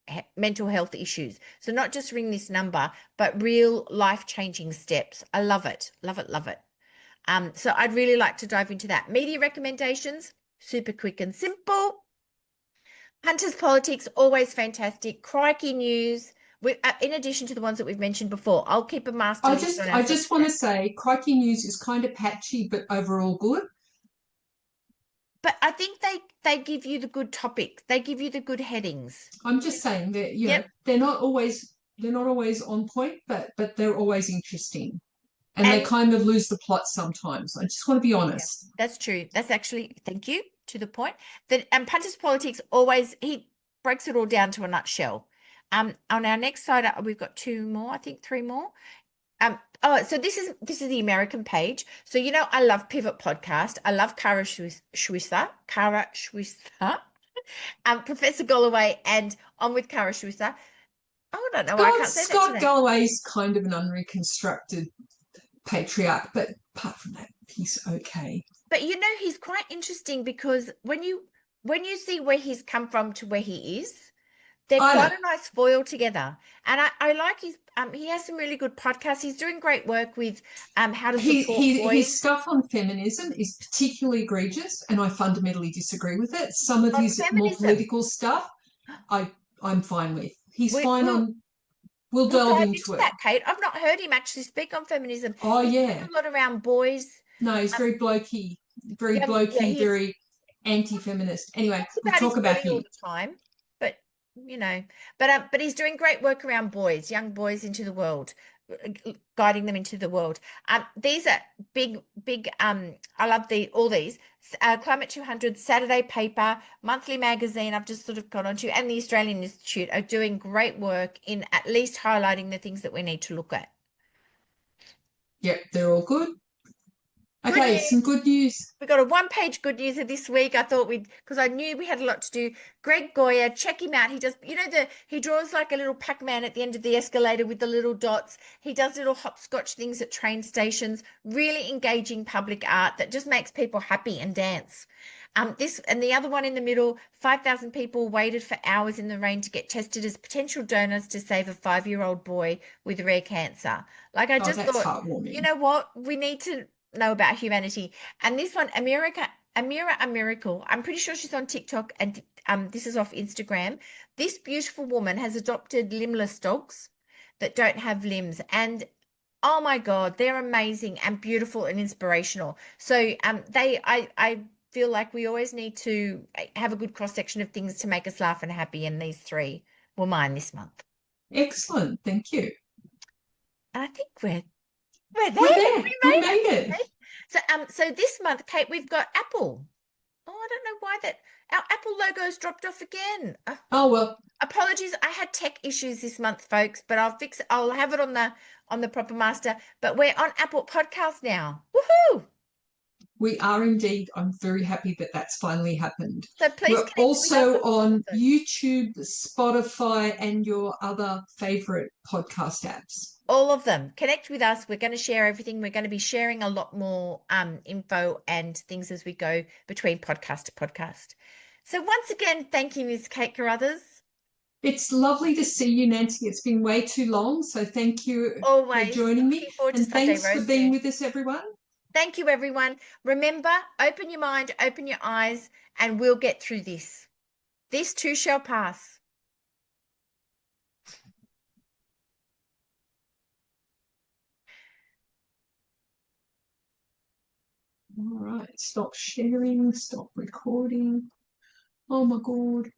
health issues. So not just ring this number, but real life-changing steps. I love it. Love it. Love it. So I'd really like to dive into that. Media recommendations, super quick and simple. Hunter's Politics, always fantastic. Crikey News. In addition to the ones that we've mentioned before, I'll keep a master list on our I just want to say Crikey News is kind of patchy, but overall good. But I think they give you the good topics. They give you the good headings. I'm just saying that know, they're not always on point, but they're always interesting. And they kind of lose the plot sometimes. I just want to be honest. Yeah, that's true. That's actually, thank you, to the point. That Hunter's Politics always, he breaks it all down to a nutshell. On our next slide, we've got two more, I think 3 more. So this is the American page. So I love Pivot Podcast. I love Kara Schwisser, Professor Galloway, and I'm with Kara Schwisser. Oh, I don't know why I can't say that today. Scott Galloway's kind of an unreconstructed patriarch, but apart from that, he's okay. But he's quite interesting because when you see where he's come from to where he is, they're quite a nice foil together. And I like his he has some really good podcasts. He's doing great work with how to support boys. His stuff on feminism is particularly egregious, and I fundamentally disagree with it. Some of his more political stuff I'm fine with. He's fine on. We'll delve into that, Kate. I've not heard him actually speak on feminism. Oh, he's yeah. A lot around boys. No, he's very blokey, very anti-feminist. Anyway, we'll talk about him all the time. But he's doing great work around boys, young boys into the world, guiding them into the world. These are big. I love all these. Climate 200, Saturday Paper, Monthly Magazine. I've just sort of got onto, and the Australian Institute are doing great work in at least highlighting the things that we need to look at. Yep, they're all good. Okay, some good news. We got a 1-page good news this week. I thought because I knew we had a lot to do. Greg Goyer, check him out. He does, he draws like a little Pac-Man at the end of the escalator with the little dots. He does little hopscotch things at train stations. Really engaging public art that just makes people happy and dance. This and the other one in the middle, 5,000 people waited for hours in the rain to get tested as potential donors to save a 5-year-old boy with rare cancer. Like I just thought, you know what? We need to know about humanity. And this one, Amira a Miracle. I'm pretty sure she's on TikTok, and this is off Instagram. This beautiful woman has adopted limbless dogs that don't have limbs, and oh my God, they're amazing and beautiful and inspirational. So I feel like we always need to have a good cross section of things to make us laugh and happy, and these 3 were mine this month. Excellent, thank you. And I think we're there. We made it. So this month, Kate, we've got Apple. Oh, I don't know why our Apple logo's dropped off again. Oh well. Apologies. I had tech issues this month, folks, but I'll fix it. I'll have it on the proper master. But we're on Apple Podcast now. Woohoo! We are indeed. I'm very happy that that's finally happened. So please, we're also on YouTube, Spotify, and your other favorite podcast apps. All of them. Connect with us. We're going to share everything. We're going to be sharing a lot more info and things as we go between podcast to podcast. So once again, thank you, Ms. Kate Carruthers. It's lovely to see you, Nancy. It's been way too long, so thank you for joining me. And thanks for being with us, everyone. Thank you, everyone. Remember, open your mind, open your eyes, and we'll get through this. This too shall pass. All right, stop sharing, stop recording. Oh my God.